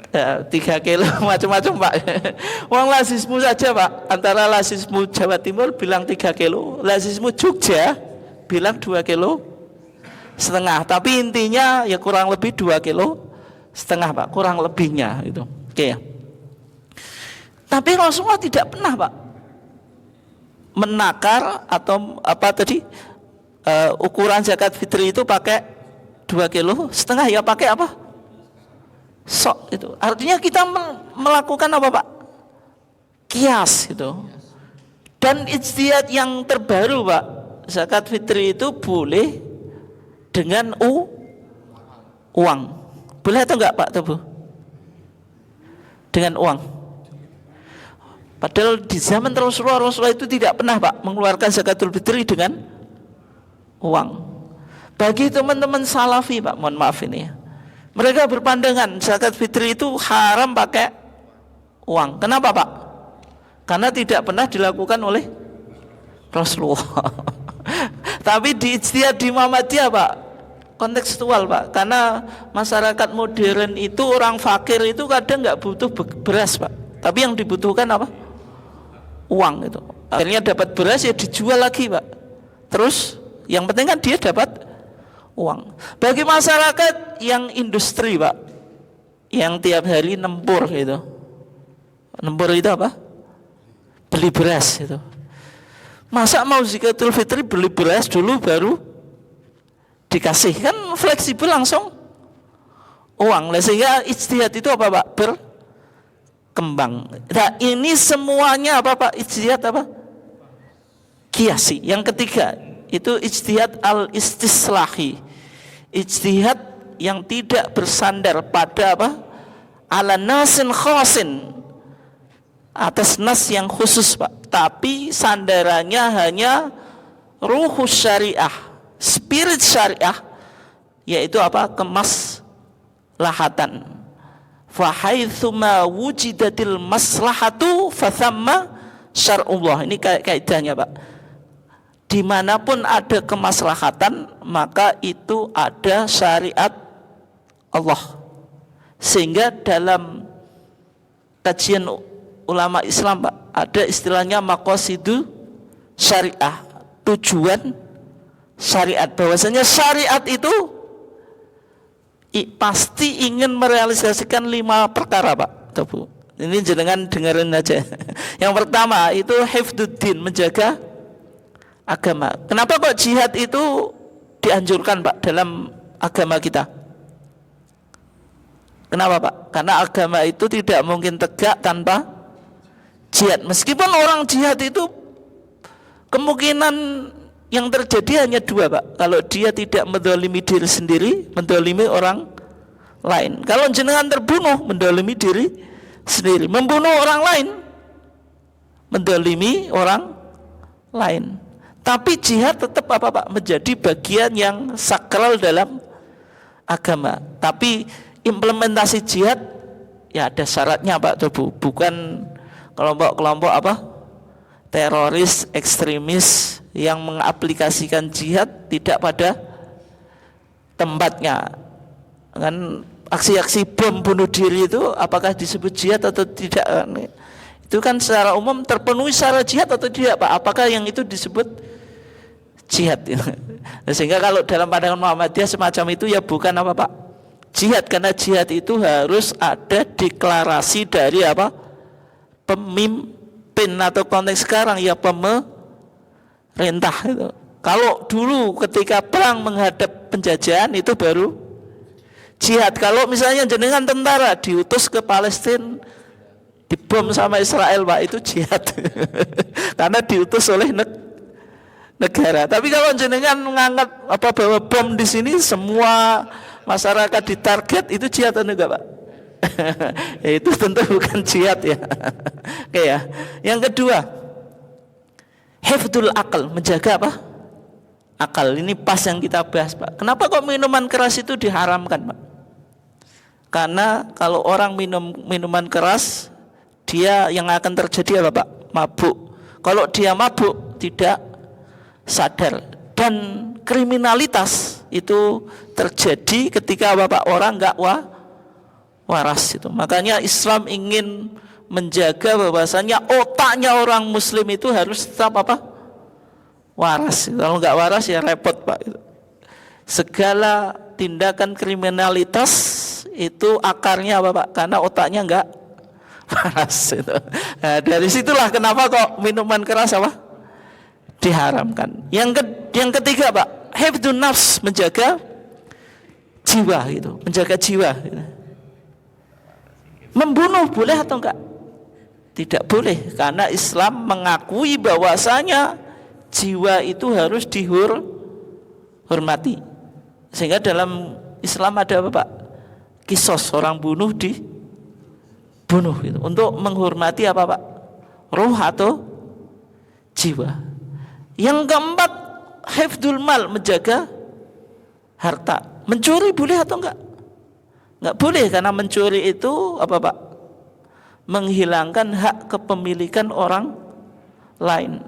3 kilo macam-macam Pak. Wong lazismu saja Pak, antara lazismu Jawa Timur bilang 3 kilo, lazismu Jogja bilang 2 kilo setengah. Tapi intinya ya kurang lebih 2 kilo setengah Pak, kurang lebihnya itu. Oke ya. Tapi Rasulullah tidak pernah Pak menakar atau apa tadi ukuran zakat fitri itu pakai 2 kilo setengah, ya pakai apa? Sok itu. Artinya kita melakukan apa Pak? Kias itu. Dan ijtihad yang terbaru Pak, zakat fitri itu boleh dengan uang. Boleh atau enggak Pak Tebu? dengan uang. Padahal di zaman Rasulullah itu tidak pernah Pak mengeluarkan zakatul fitri dengan uang. Bagi teman-teman salafi Pak, mohon maaf ini ya, mereka berpandangan zakat fitri itu haram pakai uang. Kenapa Pak? Karena tidak pernah dilakukan oleh Rasulullah. Tapi di ijtihad di Muhammadiyah Pak, kontekstual Pak, karena masyarakat modern itu orang fakir itu kadang nggak butuh beras Pak, tapi yang dibutuhkan apa? Uang itu. Akhirnya dapat beras ya dijual lagi Pak. Terus yang penting kan dia dapat uang. Bagi masyarakat yang industri Pak, yang tiap hari nempur gitu, nempur itu apa? Beli beras itu. Masa mau zakatul fitri beli beras dulu baru dikasih, kan fleksibel langsung uang. Sehingga ijtihad itu apa Pak? Berkembang. Nah ini semuanya apa Pak? Ijtihad apa? Kiasi. Yang ketiga itu ijtihad al-istislahi, ijtihad yang tidak bersandar pada apa? Ala nasin khasin, atas nas yang khusus Pak, tapi sandarannya hanya ruhus syariah, spirit syariah, yaitu apa? Kemaslahatan. Fa haitsuma wujidatil maslahatu fathamma syar'ullah. Ini kaidahnya Pak. Dimanapun ada kemaslahatan, maka itu ada syariat Allah. Sehingga dalam kajian ulama Islam Pak, ada istilahnya maqasidu syariah, tujuan syariat. Bahwasanya syariat itu pasti ingin merealisasikan 5 perkara Pak. Tuh, Bu. Ini jenengan dengerin aja. Yang pertama itu hifdzuddin, menjaga agama. Kenapa kok jihad itu dianjurkan Pak dalam agama kita? Kenapa Pak? Karena agama itu tidak mungkin tegak tanpa jihad. Meskipun orang jihad itu kemungkinan yang terjadi hanya 2 Pak. Kalau dia tidak mendolimi diri sendiri, mendolimi orang lain. Kalau jenengan terbunuh, mendolimi diri sendiri. Membunuh orang lain, mendolimi orang lain. Tapi jihad tetap apa Pak? Menjadi bagian yang sakral dalam agama. Tapi implementasi jihad ya ada syaratnya Pak tuh Bu. Bukan kelompok-kelompok apa? Teroris, ekstremis yang mengaplikasikan jihad tidak pada tempatnya. Kan aksi-aksi bom bunuh diri itu apakah disebut jihad atau tidak? Itu kan secara umum terpenuhi syarat jihad atau tidak Pak? Apakah yang itu disebut jihad? Sehingga kalau dalam pandangan Muhammadiyah semacam itu ya bukan apa Pak? Jihad, karena jihad itu harus ada deklarasi dari apa? Pemimpin, atau konteks sekarang ya pemerintah itu. Kalau dulu ketika perang menghadap penjajahan itu baru jihad. Kalau misalnya jenengan tentara diutus ke Palestina dibom sama Israel Pak, itu jihad. Karena diutus oleh negara. Tapi kalau jenengan mengangkat apa bawa bom di sini, semua masyarakat ditarget, itu jihad atau enggak Pak? Itu tentu bukan jihad ya. Oke ya. Yang kedua, hifdzul akal, menjaga apa? Akal. Ini pas yang kita bahas Pak. Kenapa kok minuman keras itu diharamkan Pak? Karena kalau orang minum minuman keras, dia yang akan terjadi apa Pak? Mabuk. Kalau dia mabuk tidak sadar, dan kriminalitas itu terjadi ketika Bapak orang enggak waras itu. Makanya Islam ingin menjaga bahwasanya otaknya orang muslim itu harus tetap apa? Waras. Kalau enggak waras ya repot Pak. Segala tindakan kriminalitas itu akarnya apa Pak? Karena otaknya enggak waras itu. Nah, dari situlah kenapa kok minuman keras apa? Diharamkan. Yang ketiga Pak, hifdzun nafs, menjaga jiwa gitu, menjaga jiwa gitu. Membunuh boleh atau enggak? Tidak boleh, karena Islam mengakui bahwasanya jiwa itu harus dihormati. Sehingga dalam Islam ada apa Pak? Kisos, orang bunuh bunuh gitu. Untuk menghormati apa Pak? Ruh atau jiwa. Yang keempat, hifdzul mal, menjaga harta. Mencuri boleh atau enggak? Enggak boleh, karena mencuri itu apa Pak? Menghilangkan hak kepemilikan orang lain.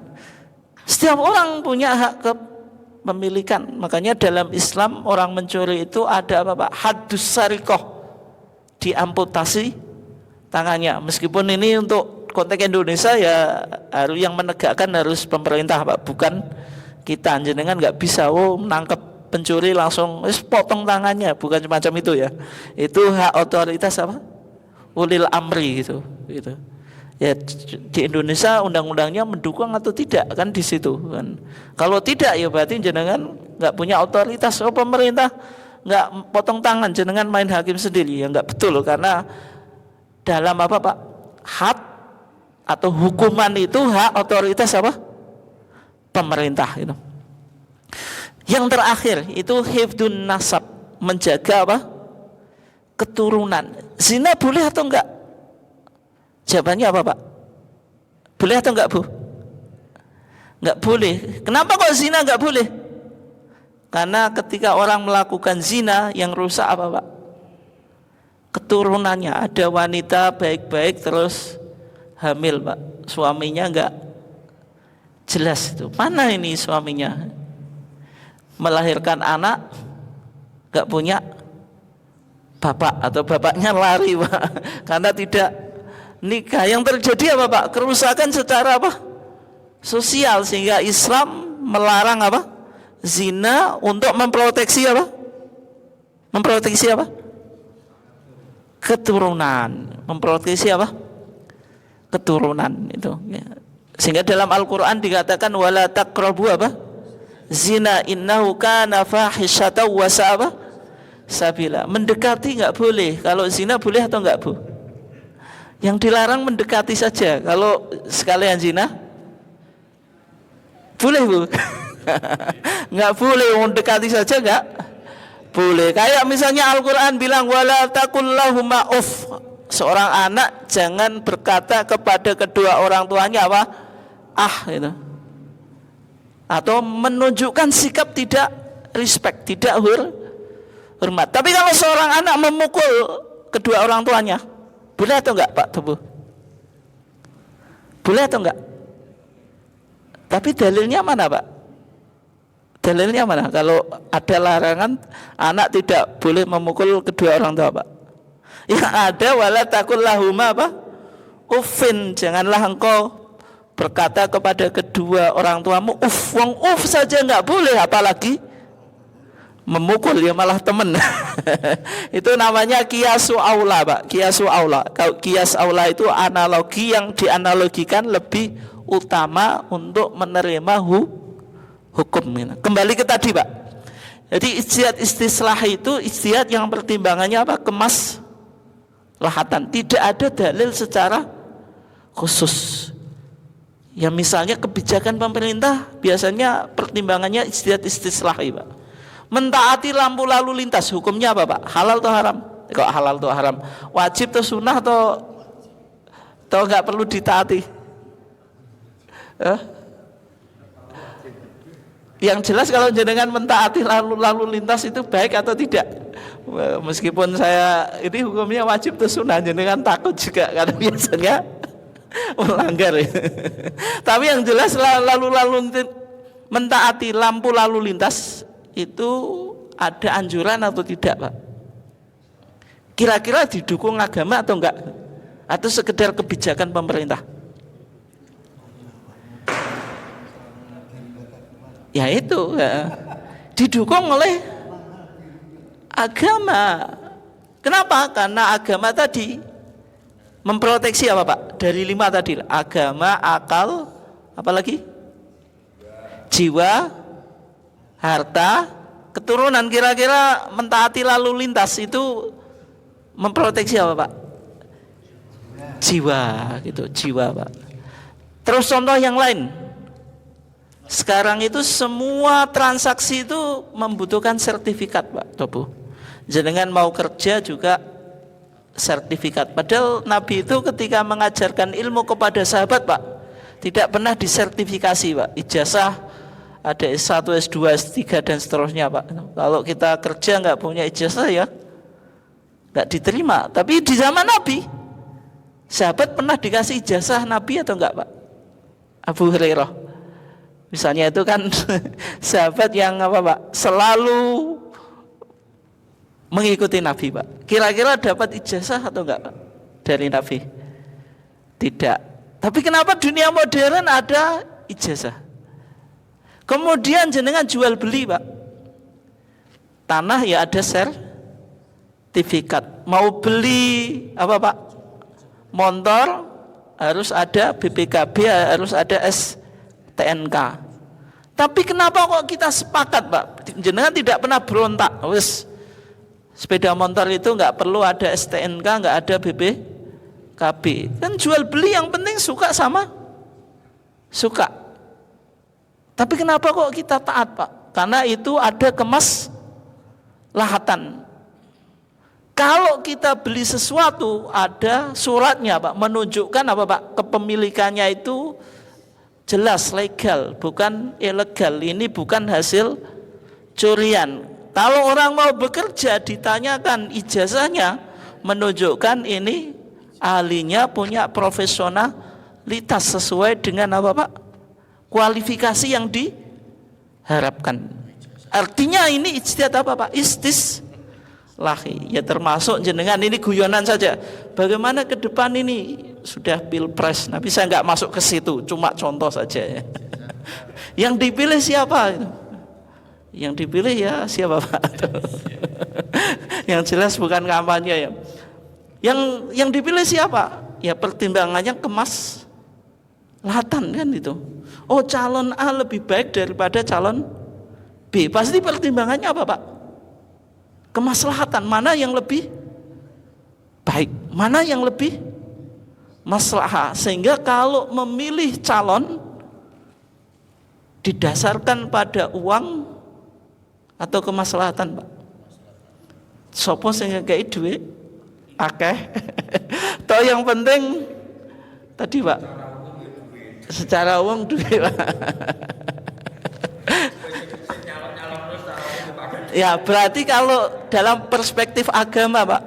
Setiap orang punya hak kepemilikan. Makanya dalam Islam orang mencuri itu ada apa Pak? Haddus sarikoh, diamputasi tangannya. Meskipun ini untuk konteks Indonesia ya harus yang menegakkan harus pemerintah Pak, bukan kita. Jenengan nggak bisa menangkap pencuri langsung potong tangannya, bukan semacam itu ya. Itu hak otoritas apa? Ulil amri gitu. Ya di Indonesia undang-undangnya mendukung atau tidak kan di situ kan. Kalau tidak ya berarti jenengan nggak punya otoritas. Pemerintah nggak potong tangan, jenengan main hakim sendiri ya nggak betul, karena dalam apa Pak? Hak atau hukuman itu hak otoritas apa? Pemerintah itu. Yang terakhir itu hifdun nasab, menjaga apa? Keturunan. Zina boleh atau enggak? Jawabannya apa Pak? Boleh atau enggak Bu? Enggak boleh. Kenapa kok zina enggak boleh? Karena ketika orang melakukan zina yang rusak apa Pak? Keturunannya. Ada wanita baik-baik terus hamil Pak, suaminya enggak jelas itu. Mana ini suaminya? Melahirkan anak enggak punya bapak atau bapaknya lari Pak, karena tidak nikah. Yang terjadi apa Pak? Kerusakan secara apa? Sosial, sehingga Islam melarang apa? Zina untuk memproteksi apa? Memproteksi apa? Keturunan. Memproteksi apa? Keturunan itu. Ya. Sehingga dalam Al-Quran dikatakan wala taqrabu apa? Zina innahu kana fahisyatan wa sa'a sabila. Mendekati enggak boleh. Kalau zina boleh atau enggak Bu? Yang dilarang mendekati saja. Kalau sekalian zina boleh Bu? Enggak boleh, mendekati saja enggak boleh. Kayak misalnya Al-Quran bilang wala taqul lahuma uff. Seorang anak jangan berkata kepada kedua orang tuanya apa? Gitu. Atau menunjukkan sikap tidak respect, tidak hormat. Tapi kalau seorang anak memukul kedua orang tuanya, boleh atau enggak Pak Tubuh? Boleh atau enggak? Tapi dalilnya mana Pak? Dalilnya mana? Kalau ada larangan anak tidak boleh memukul kedua orang tua Pak. Yang ada wala taqul lahuma apa? Uffin, janganlah engkau berkata kepada kedua orang tuamu wong saja enggak boleh, apalagi memukul, ya malah temen. Itu namanya kiasu aula Pak. Kiasu aula. Kias aula itu analogi yang dianalogikan lebih utama untuk menerima hukum. Kembali ke tadi Pak. Jadi ijtihad istislah itu ijtihad yang pertimbangannya apa? Kemaslahatan. Tidak ada dalil secara khusus. Ya misalnya kebijakan pemerintah biasanya pertimbangannya ijtihad istislahi Pak. Mentaati lampu lalu lintas hukumnya apa Pak? Halal atau haram? Kok halal atau haram? Wajib atau sunnah atau enggak perlu ditaati? Yang jelas kalau jenengan mentaati lalu lintas itu baik atau tidak? Meskipun saya ini hukumnya wajib atau sunnah, jenengan takut juga karena biasanya melanggar. Tapi yang jelas mentaati lampu lalu lintas itu ada anjuran atau tidak Pak? Kira-kira didukung agama atau enggak? Atau sekedar kebijakan pemerintah? Ya itu didukung oleh agama. Kenapa? Karena agama tadi memproteksi apa Pak? Dari 5 tadi, agama, akal, apalagi? Jiwa, harta, keturunan. Kira-kira mentaati lalu lintas itu memproteksi apa Pak? Jiwa gitu, jiwa Pak. Terus contoh yang lain. Sekarang itu semua transaksi itu membutuhkan sertifikat Pak Tobu. Jenengan mau kerja juga sertifikat. Padahal Nabi itu ketika mengajarkan ilmu kepada sahabat, Pak, tidak pernah disertifikasi, Pak. Ijazah ada S1, S2, S3 dan seterusnya, Pak. Kalau kita kerja nggak punya ijazah ya nggak diterima. Tapi di zaman Nabi, sahabat pernah dikasih ijazah Nabi atau enggak, Pak? Abu Hurairah misalnya itu kan sahabat yang apa, Pak, selalu mengikuti Nabi, Pak. Kira-kira dapat ijazah atau enggak, Pak, dari Nabi? Tidak. Tapi kenapa dunia modern ada ijazah? Kemudian jenengan jual beli, Pak. Tanah ya ada sertifikat. Mau beli apa, Pak? Motor harus ada BPKB, harus ada STNK. Tapi kenapa kok kita sepakat, Pak? Jenengan tidak pernah berontak. Wes, sepeda motor itu nggak perlu ada STNK, nggak ada BPKB. Kan jual beli yang penting suka sama suka. Tapi kenapa kok kita taat, Pak? Karena itu ada kemaslahatan. Kalau kita beli sesuatu ada suratnya, Pak, menunjukkan apa, Pak? Kepemilikannya itu jelas legal, bukan ilegal. Ini bukan hasil curian. Kalau orang mau bekerja ditanyakan ijazahnya, menunjukkan ini ahlinya punya profesionalitas sesuai dengan apa, Pak? Kualifikasi yang diharapkan. Artinya ini ijtihad apa, Pak? Istislahi. Ya termasuk jenengan ini guyonan saja. Bagaimana ke depan ini sudah pilpres. Nah, bisa nggak masuk ke situ? Cuma contoh saja ya. Yang dipilih siapa? Yang dipilih ya siapa, Pak? Yang jelas bukan kampanye ya. Yang dipilih siapa? Ya pertimbangannya kemaslahatan kan itu. Oh, calon A lebih baik daripada calon B. Pasti pertimbangannya apa, Pak? Kemaslahatan. Mana yang lebih baik? Mana yang lebih maslahah? Sehingga kalau memilih calon didasarkan pada uang atau kemaslahatan, Pak? Sopo sing ngekei duit akeh. Toh yang penting tadi, Pak, secara uang duit, Pak. Ya berarti kalau dalam perspektif agama, Pak,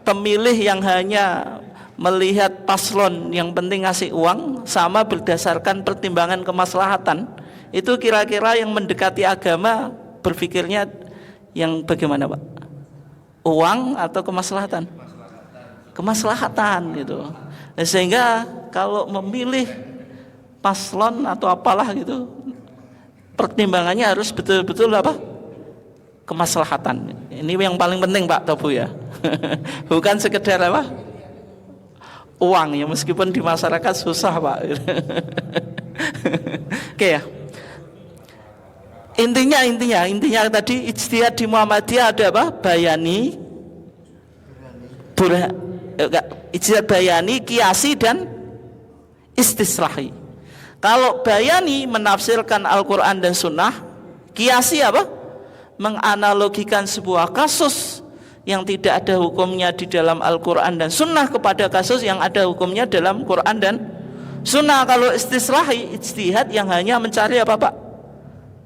pemilih yang hanya melihat paslon yang penting ngasih uang sama berdasarkan pertimbangan kemaslahatan, itu kira-kira yang mendekati agama berpikirnya yang bagaimana, Pak? Uang atau kemaslahatan? Kemaslahatan gitu. Nah, sehingga kalau memilih paslon atau apalah gitu, pertimbangannya harus betul-betul apa? Kemaslahatan. Ini yang paling penting, Pak Tobu ya. Bukan sekedar apa? Uang ya, meskipun di masyarakat susah, Pak. Oke ya. Intinya tadi ijtihad di Muhammadiyah ada apa? Bayani, ijtihad bayani, kiasi dan istislahi. Kalau bayani menafsirkan Al-Quran dan Sunnah, kiasi apa? Menganalogikan sebuah kasus yang tidak ada hukumnya di dalam Al-Quran dan Sunnah kepada kasus yang ada hukumnya dalam Quran dan Sunnah. Kalau istislahi, ijtihad yang hanya mencari apa, Pak?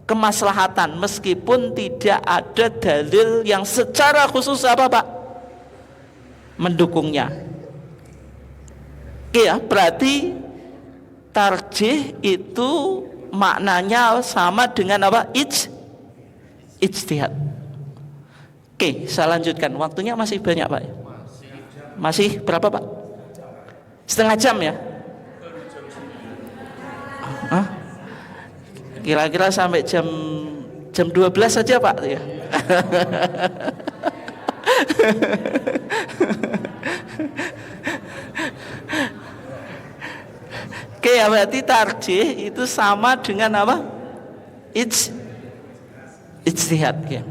Kemaslahatan, meskipun tidak ada dalil yang secara khusus apa, Pak? Mendukungnya. Oke ya, berarti tarjih itu maknanya sama dengan apa? Ijtihad. Oke, saya lanjutkan. Waktunya masih banyak, Pak. Masih berapa, Pak? Setengah jam ya? Hah? Kira-kira sampai jam 12 saja, Pak ya. Oke ya, berarti tarjih itu sama dengan apa? Ijtihad ya.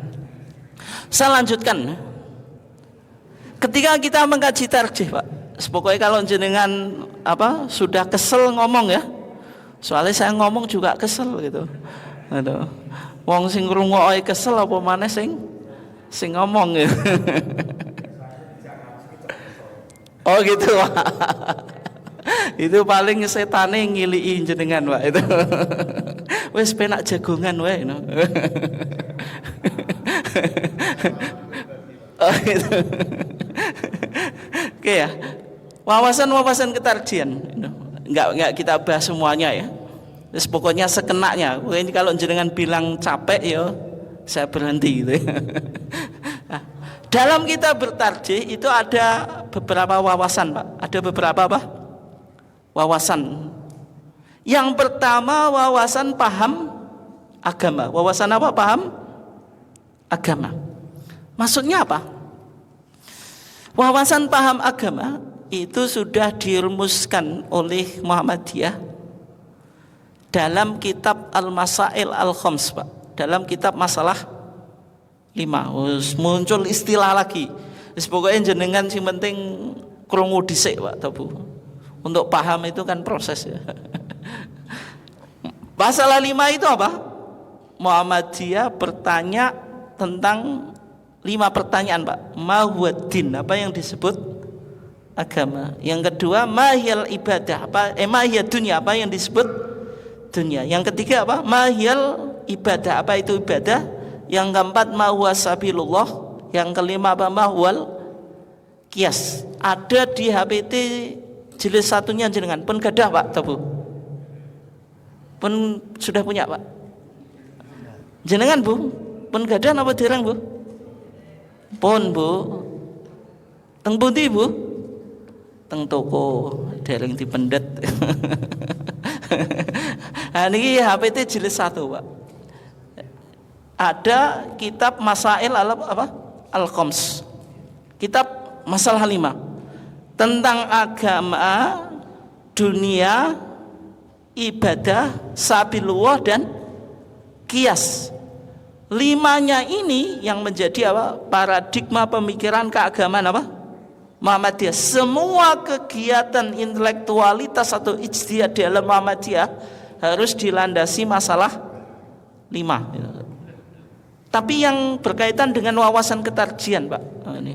Saya lanjutkan. Ketika kita mengkaji tarjih, Pak, pokoknya kalau jenengan apa sudah kesel ngomong ya. Soalnya saya ngomong juga kesel gitu. Aduh. Wong sing ngrungokke kesel apa maneh sing ngomong gitu. Oh gitu Pak. Itu paling setane ngiliki jenengan Pak itu. Wes penak jagongan wae no. Oh gitu. Oke ya. Wawasan ketarjian. Enggak kita bahas semuanya ya. Terus pokoknya sekenaknya. Pokoknya kalau jenengan bilang capek ya saya berhenti gitu ya. Nah, dalam kita bertarjih itu ada beberapa wawasan Pak. Ada beberapa apa? Wawasan. Yang pertama wawasan paham agama. Wawasan apa? Paham agama. Maksudnya apa? Wawasan paham agama itu sudah dirumuskan oleh Muhammadiyah dalam kitab Al-Masail Al-Khams Pak. Dalam kitab masalah 5 muncul istilah lagi. Pokoknya jenengan sing penting krungu dhisik Pak Tabu. Untuk paham itu kan proses ya. Masalah 5 itu apa? Muhammadiyah bertanya tentang 5 pertanyaan Pak. Ma huwa din, apa yang disebut agama. Yang kedua, mahiyal ibadah, mahiyal dunia, apa yang disebut dunia. Yang ketiga apa? Mahiyal ibadah, apa itu ibadah. Yang keempat, mahuwa sabilullah. Yang kelima apa? Mahuwal qiyas. Ada di HPT jilid 1-nya jenengan pun gadah Pak Tabu. Pun sudah punya Pak. Jenengan Bu, pun gadah apa dereng Bu? Pun Bu. Teng pundi Bu? Teng toko dereng dipendet. Nah ini HPT jilid 1 Pak. Ada kitab Masail Al-Khams. Kitab masalah 5 tentang agama, dunia, ibadah, sabilullah dan qiyas. 5-nya ini yang menjadi apa? Paradigma pemikiran keagamaan apa? Muhammadiyah. Semua kegiatan intelektualitas atau ijtihad dalam Muhammadiyah harus dilandasi masalah 5. Tapi yang berkaitan dengan wawasan ketarjian Pak. Ini.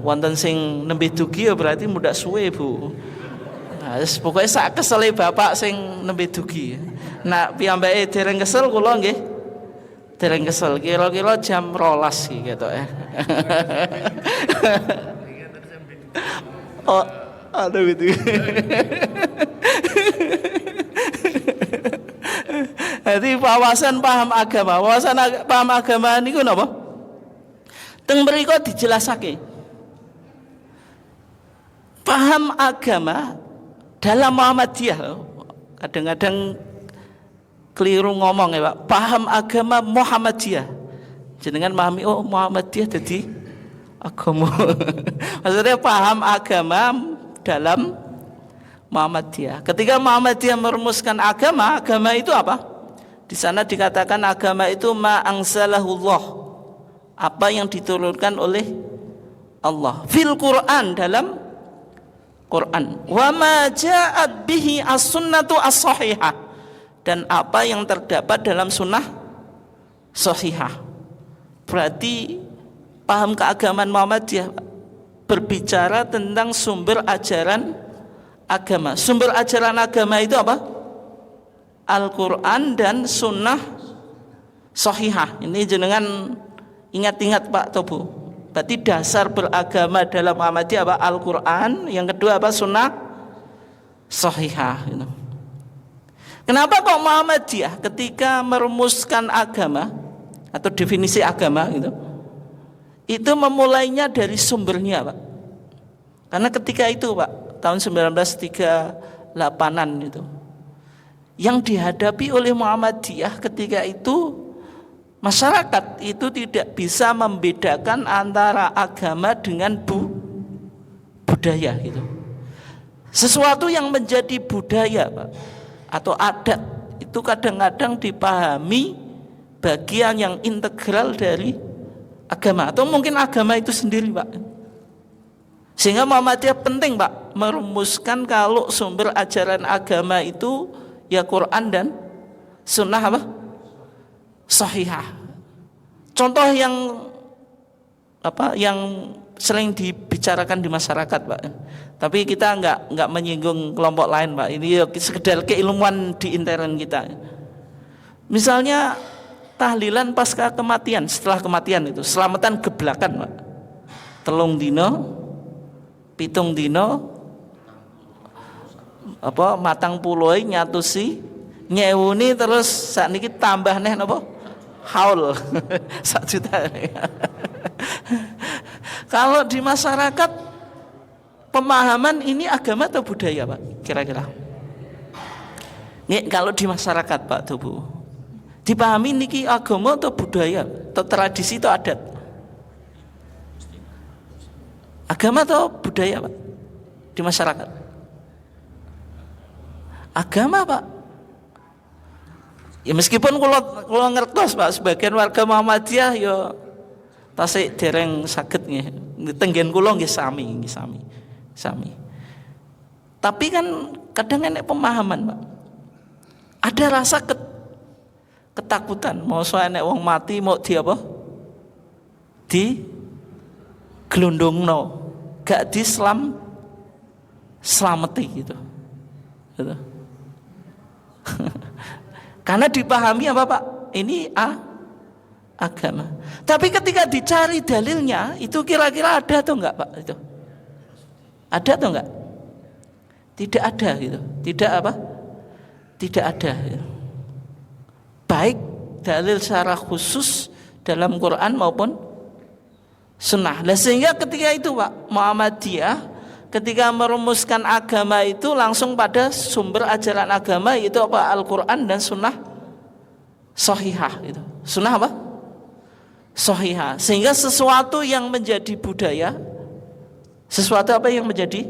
Wonten sing nembe dugi ya berarti muda suwe Bu. Nah, pokoknya sak kesele bapak sing nembe dugi. Nah, piyambake dereng kesel kula nggih. Dereng kesel kira-kira jam 12 gitu ya. Oh, aduh gitu. Jadi wawasan paham agama, paham agama niku napa? Teng mriku dijelasake. Paham agama dalam Muhammadiyah kadang-kadang keliru ngomong ya Pak. Paham agama Muhammadiyah. Jenengan memahami oh Muhammadiyah jadi agama. Maksudnya paham agama dalam Muhammadiyah. Ketika Muhammadiyah merumuskan agama, agama itu apa? Di sana dikatakan agama itu ma anzalahullah, apa yang diturunkan oleh Allah. Fil Quran, dalam Quran. Wa ma ja'at bihi as-sunnatu as-sahihah, dan apa yang terdapat dalam sunnah sahihah. Berarti paham keagamaan Muhammadiyah berbicara tentang sumber ajaran agama. Sumber ajaran agama itu apa? Al-Quran dan sunnah sahihah. Ini jenengan ingat-ingat Pak Tobu. Berarti dasar beragama dalam Muhammadiyah apa? Al-Quran. Yang kedua apa? Sunnah sahihah. Kenapa kok Muhammadiyah ketika merumuskan agama atau definisi agama gitu, itu memulainya dari sumbernya Pak. Karena ketika itu Pak, tahun 1938an itu, yang dihadapi oleh Muhammadiyah ketika itu, masyarakat itu tidak bisa membedakan antara agama dengan budaya gitu. Sesuatu yang menjadi budaya Pak, atau adat itu kadang-kadang dipahami bagian yang integral dari agama, atau mungkin agama itu sendiri Pak. Sehingga Muhammadiyah penting Pak merumuskan kalau sumber ajaran agama itu ya Quran dan sunnah apa? Sahihah. Contoh yang sering dibicarakan dibicarakan di masyarakat, Pak. Tapi kita nggak menyinggung kelompok lain, Pak. Ini sekedar keilmuan di intern kita. Misalnya tahlilan pasca kematian, setelah kematian itu selamatan geblakan, Pak. 3 dino, 7 dino, matang puluh nyatusi nyewuni terus saat ini tambah neh napa haul 1 juta. Kalau di masyarakat pemahaman ini agama atau budaya, Pak? Kira-kira. Nih, kalau di masyarakat, Pak Tubu, dipahami niki agama atau budaya atau tradisi atau adat? Agama atau budaya, Pak? Di masyarakat. Agama, Pak. Ya meskipun kalau ngertos, Pak, sebagian warga Muhammadiyah ya tasik dereng saged nggih. Tenggen kula nggih sami. Tapi kan kadang enek pemahaman, Pak. Ada rasa ketakutan, mau enek wong mati mau di apa? Di glondongno, gak di selameti gitu. Karena dipahami apa, Pak? Ini agama. Tapi ketika dicari dalilnya, itu kira-kira ada atau enggak, Pak? Itu ada atau enggak? Tidak ada gitu. Tidak apa? Tidak ada. Baik dalil secara khusus dalam Quran maupun Sunnah. Nah, sehingga ketika itu, Pak, Muhammadiyah ketika merumuskan agama itu langsung pada sumber ajaran agama, yaitu apa? Al-Quran dan Sunnah Sahihah gitu. Sunnah apa? Sahihah. Sehingga sesuatu yang menjadi budaya, sesuatu apa yang menjadi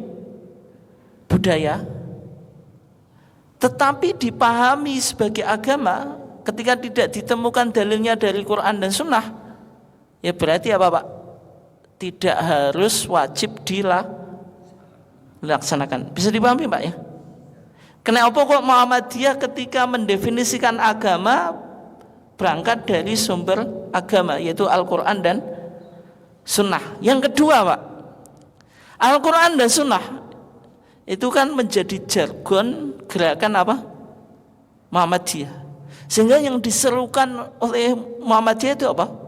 budaya, tetapi dipahami sebagai agama, ketika tidak ditemukan dalilnya dari Quran dan Sunnah, ya berarti apa, Pak? Tidak harus wajib dilaksanakan. Bisa dipahami, Pak, ya? Kenapa kok Muhammadiyah ketika mendefinisikan agama berangkat dari sumber agama, yaitu Al-Quran dan Sunnah. Yang kedua, Pak, Al-Quran dan Sunnah itu kan menjadi jargon gerakan apa? Muhammadiyah. Sehingga yang diserukan oleh Muhammadiyah itu apa?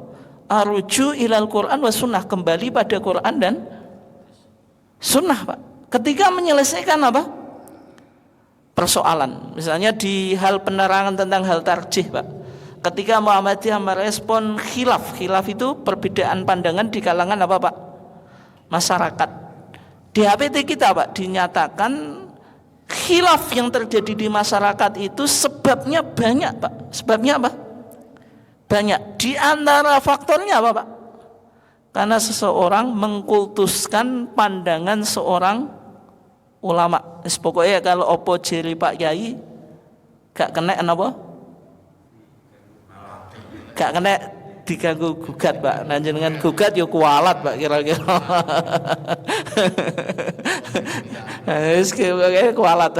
Arju ilal Quran wa Sunnah, kembali pada Quran dan Sunnah, Pak. Ketika menyelesaikan apa? Persoalan, misalnya di hal penerangan tentang hal tarjih, Pak. Ketika Muhammadiyah merespon khilaf itu perbedaan pandangan di kalangan apa, Pak? Masyarakat. Di HPT kita, Pak, dinyatakan khilaf yang terjadi di masyarakat itu sebabnya banyak, Pak. Sebabnya apa? Banyak. Di antara faktornya apa, Pak? Karena seseorang mengkultuskan pandangan seorang ulama. Pokoknya kalau opo jeri Pak Yai gak kena apa? Gak kena diganggu gugat, Pak. Nah, jenengan gugat yo kualat, Pak, kira-kira. Wis kualat.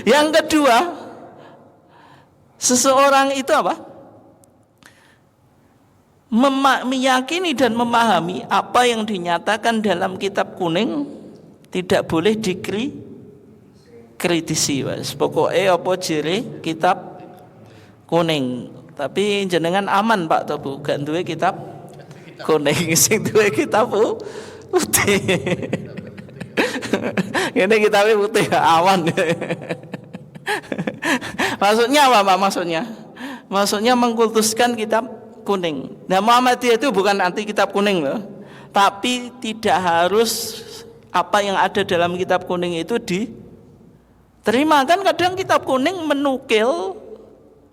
Yang kedua, seseorang itu apa? Meyakini dan memahami apa yang dinyatakan dalam kitab kuning tidak boleh dikritisi, Mas. Pokoknya apa jere kitab kuning. Tapi jenengan aman, Pak, Tobu, gak duwe kitab kuning, sing duwe kitab putih. Ini kitabnya putih, aman. Maksudnya apa, Pak? Maksudnya mengkultuskan kitab kuning. Nah, Muhammadiyah itu bukan anti kitab kuning loh. Tapi tidak harus apa yang ada dalam kitab kuning itu diterima. Kan kadang kitab kuning menukil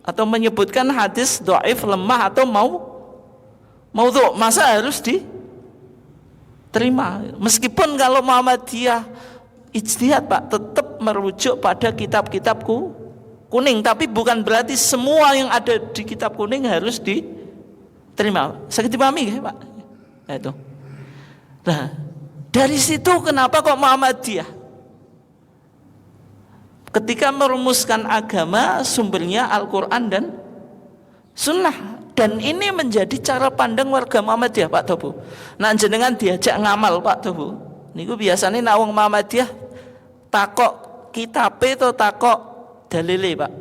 atau menyebutkan hadis dhaif, lemah atau maudhu'. Masa harus diterima? Meskipun kalau Muhammadiyah ijtihad, Pak, tetap merujuk pada kitab-kitab kuning. Tapi bukan berarti semua yang ada di kitab kuning harus diterima. Saya dipahami ya, Pak? Nah, itu. Nah, dari situ kenapa kok Muhammadiyah ketika merumuskan agama sumbernya Al-Quran dan Sunnah. dan ini menjadi cara pandang warga Muhammadiyah Pak Tobu. Nah jenengan diajak ngamal Pak Tobu, niku biasanya nak wong Muhammadiyah takok kitabe atau takok dalile Pak.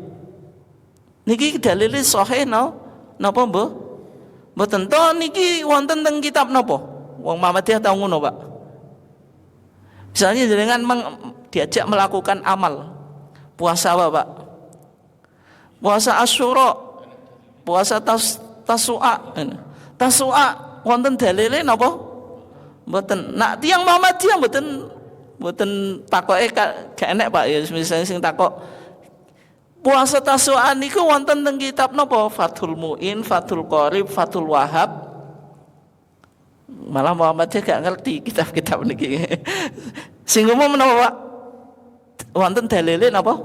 Niki dalile sahih napa mbuh? Mboten to niki wonten teng kitab napa? Wong Muhammadiyah tau ngono Pak. Misalnya jenengan diajak melakukan amal puasa Pak, puasa Asyura, puasa Tasu'a wonten dalile napa? Mboten. Nak tiyang Muhammadiyah mboten takoke gak enek Pak ya, misalnya sing takok puasa Tasu'a niku wonten teng kitab napa? Fathul Muin, Fathul Qorib, Fathul Wahhab. Malah Muhammadiyah gak ngerti kitab-kitab niki. Sing umum napa Pak? Wonten dalile napa?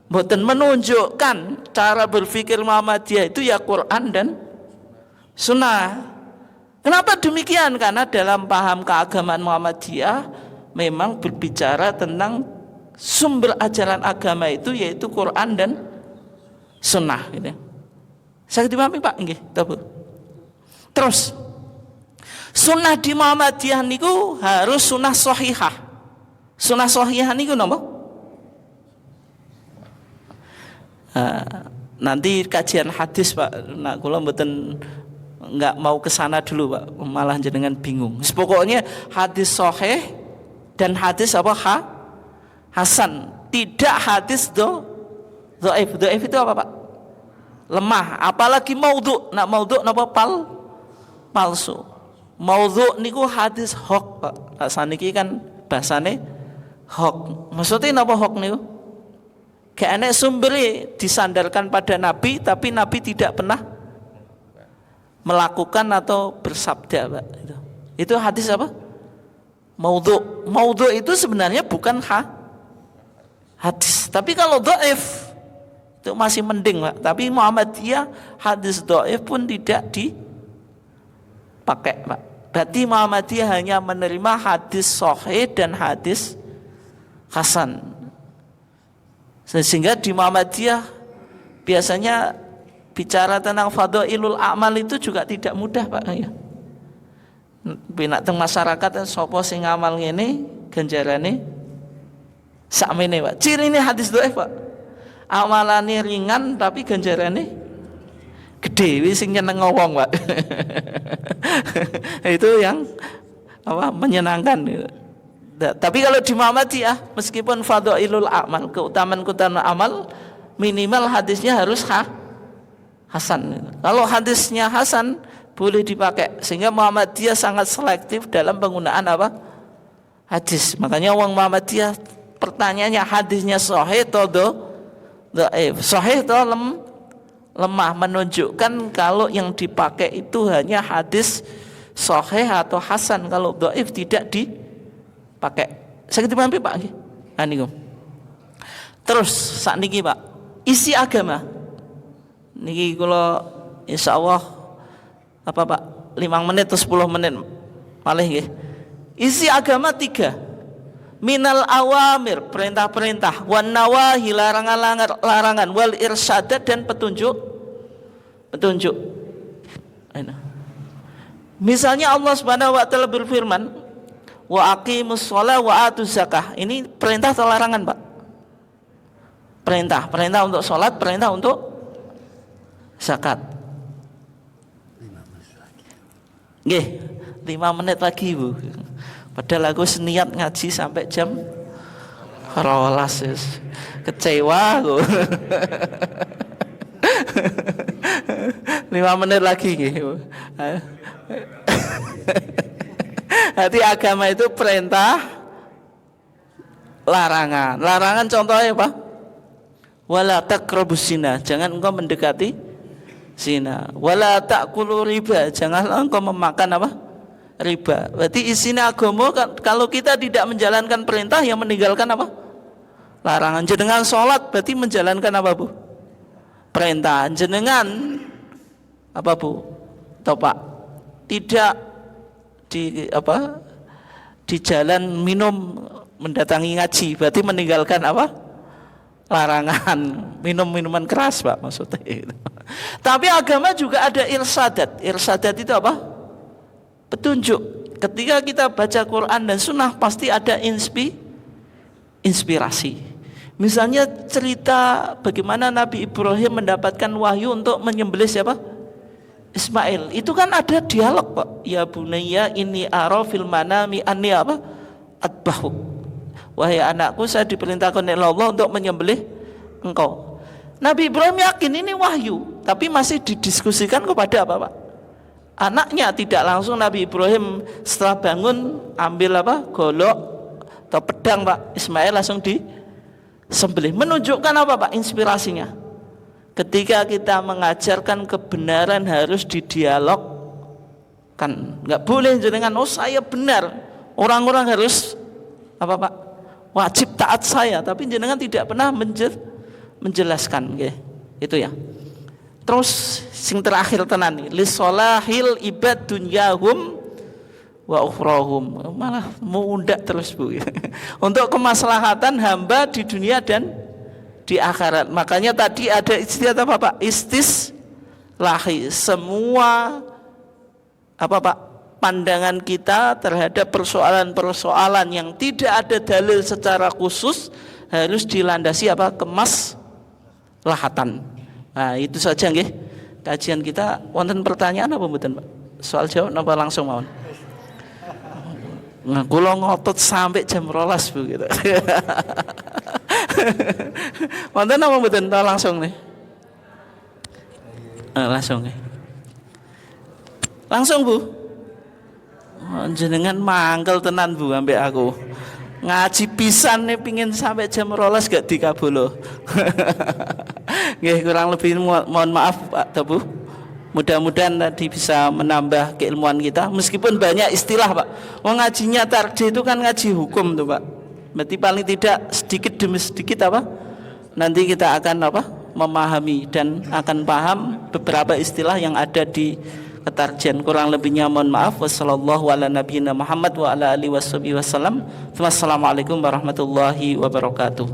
Mboten menunjukkan cara berpikir Muhammadiyah itu ya Quran dan Sunnah. Kenapa demikian? Karena dalam paham keagamaan Muhammadiyah memang berbicara tentang sumber ajaran agama itu yaitu Quran dan Sunnah. Gitu. Saya dipahami Pak? Nggih, terus Sunnah di Muhammadiyah niku harus sunnah sahihah. Sunnah sahihah niku napa? Nanti kajian hadis Pak. Nah, kula mboten enggak mau ke sana dulu Pak, malah jenengan bingung. Pokoknya hadis sahih dan hadis apa? Hasan. Tidak hadis dhaif. Dhaif itu apa Pak? Lemah, apalagi maudhu. Nak maudhu napa palsu. Maudhu niku hadis hoax Pak. Nah, saniki kan bahasane hoax. Maksudnya napa hoax niku? Gak enek sumbere disandarkan pada Nabi, tapi Nabi tidak pernah melakukan atau bersabda Pak. Itu hadis apa? Maudhu. Maudhu itu sebenarnya bukan hadis. Tapi kalau dhaif itu masih mending Pak. Tapi Muhammadiyah hadis dhaif pun tidak dipakai Pak. Berarti Muhammadiyah hanya menerima hadis sahih dan hadis hasan. Sehingga di Muhammadiyah biasanya bicara tentang fadhailul a'mal itu juga tidak mudah Pak ya. Benak teng masyarakat sapa sing ngamal ngene ganjarane sakmene Pak. Cirine hadis dhaif Pak. Amalane ringan tapi ganjarane gede, wis sing nyeneng wong Pak. Itu yang menyenangkan. Tapi kalau di Muhammadiyah meskipun fadhailul a'mal, keutamaan amal, minimal hadisnya harus hasan. Kalau hadisnya hasan boleh dipakai. Sehingga Muhammadiyah sangat selektif dalam penggunaan hadis. Makanya orang Muhammadiyah pertanyaannya hadisnya sahih atau dhaif. Sahih atau lemah, menunjukkan kalau yang dipakai itu hanya hadis sahih atau hasan. Kalau dhaif tidak dipakai. Saya dipahami Pak. Niku. Terus saat niki Pak, isi agama. Niki kula insyaallah Pak 5 menit atau 10 menit malih nggih. Isi agama 3. Minal awamir, perintah-perintah, wan nawahi, larangan-larangan, wal irsyadat, dan petunjuk. Misalnya Allah Subhanahu wa taala berfirman, wa aqimus shalah wa atuz zakah. Ini perintah atau larangan Pak? Perintah untuk sholat, perintah untuk zakat. 5 menit lagi Bu. Padahal aku seniat ngaji sampai jam 12. Kecewa aku. 5 menit lagi Bu. Hati agama itu perintah, larangan. Larangan contohnya apa? Wala taqrabus zina, jangan engkau mendekati zina. Wala ta'kulu riba, janganlah engkau memakan apa? Riba. Berarti isinya agama kalau kita tidak menjalankan perintah, yang meninggalkan apa? Larangan. Jenengan sholat berarti menjalankan apa Bu? Perintah. Jenengan apa Bu? Tahu Pak? Tidak di jalan minum, mendatangi ngaji berarti meninggalkan apa? Larangan. Minum minuman keras Pak maksudnya. Tapi agama juga ada irsadat. Irsadat itu apa? Petunjuk. Ketika kita baca Quran dan Sunnah pasti ada inspirasi. Misalnya cerita bagaimana Nabi Ibrahim mendapatkan wahyu untuk menyembelih siapa? Ismail. Itu kan ada dialog, Pak. Ya bunayya inni ara fil manami anni apa? Atbahu. Wahai anakku, saya diperintahkan oleh Allah untuk menyembelih engkau. Nabi Ibrahim yakin ini wahyu, tapi masih didiskusikan kepada apa, Pak? Anaknya. Tidak langsung Nabi Ibrahim setelah bangun ambil apa? Golok atau pedang, Pak. Ismail langsung disembelih. Menunjukkan apa, Pak? Inspirasinya. Ketika kita mengajarkan kebenaran harus didialogkan. Enggak boleh jenengan saya benar. Orang-orang harus apa, Pak? Wajib taat saya, tapi jenengan tidak pernah menjelaskan, okay. Itu ya. Terus sing terakhir tenan nih, lisolahil ibad dunyahum wa ukhrahum. Malah mau undak terus, Bu. Untuk kemaslahatan hamba di dunia dan di akhirat. Makanya tadi ada istilah apa, Pak? Istislahi. Semua apa, Pak? Pandangan kita terhadap persoalan-persoalan yang tidak ada dalil secara khusus harus dilandasi apa? Kemaslahatan. Nah, itu saja nggih. Kajian kita wonten pertanyaan apa mboten, Pak? Soal jawab napa langsung mawon? Nah, kula ngotot sampai jam 12, Bu, gitu. Wonten apa mboten langsung nih? Langsung nih. Langsung, Bu. Jenengan mangkel tenan, Bu, ambek aku. Ngaji pisan nih pingin sampai jam 12 gak dikabulo. Nggih, kurang lebih mohon maaf Pak Bu. Mudah-mudahan tadi bisa menambah keilmuan kita meskipun banyak istilah, Pak. Wong ngajinya tarjih itu kan ngaji hukum tuh, Pak. Berarti paling tidak sedikit demi sedikit apa? Nanti kita akan apa? Memahami dan akan paham beberapa istilah yang ada di ketarjian. Kurang lebihnya mohon maaf. Wassallallahu ala nabiyina Muhammad wa ala alihi wasallam. Wassalamualaikum warahmatullahi wabarakatuh.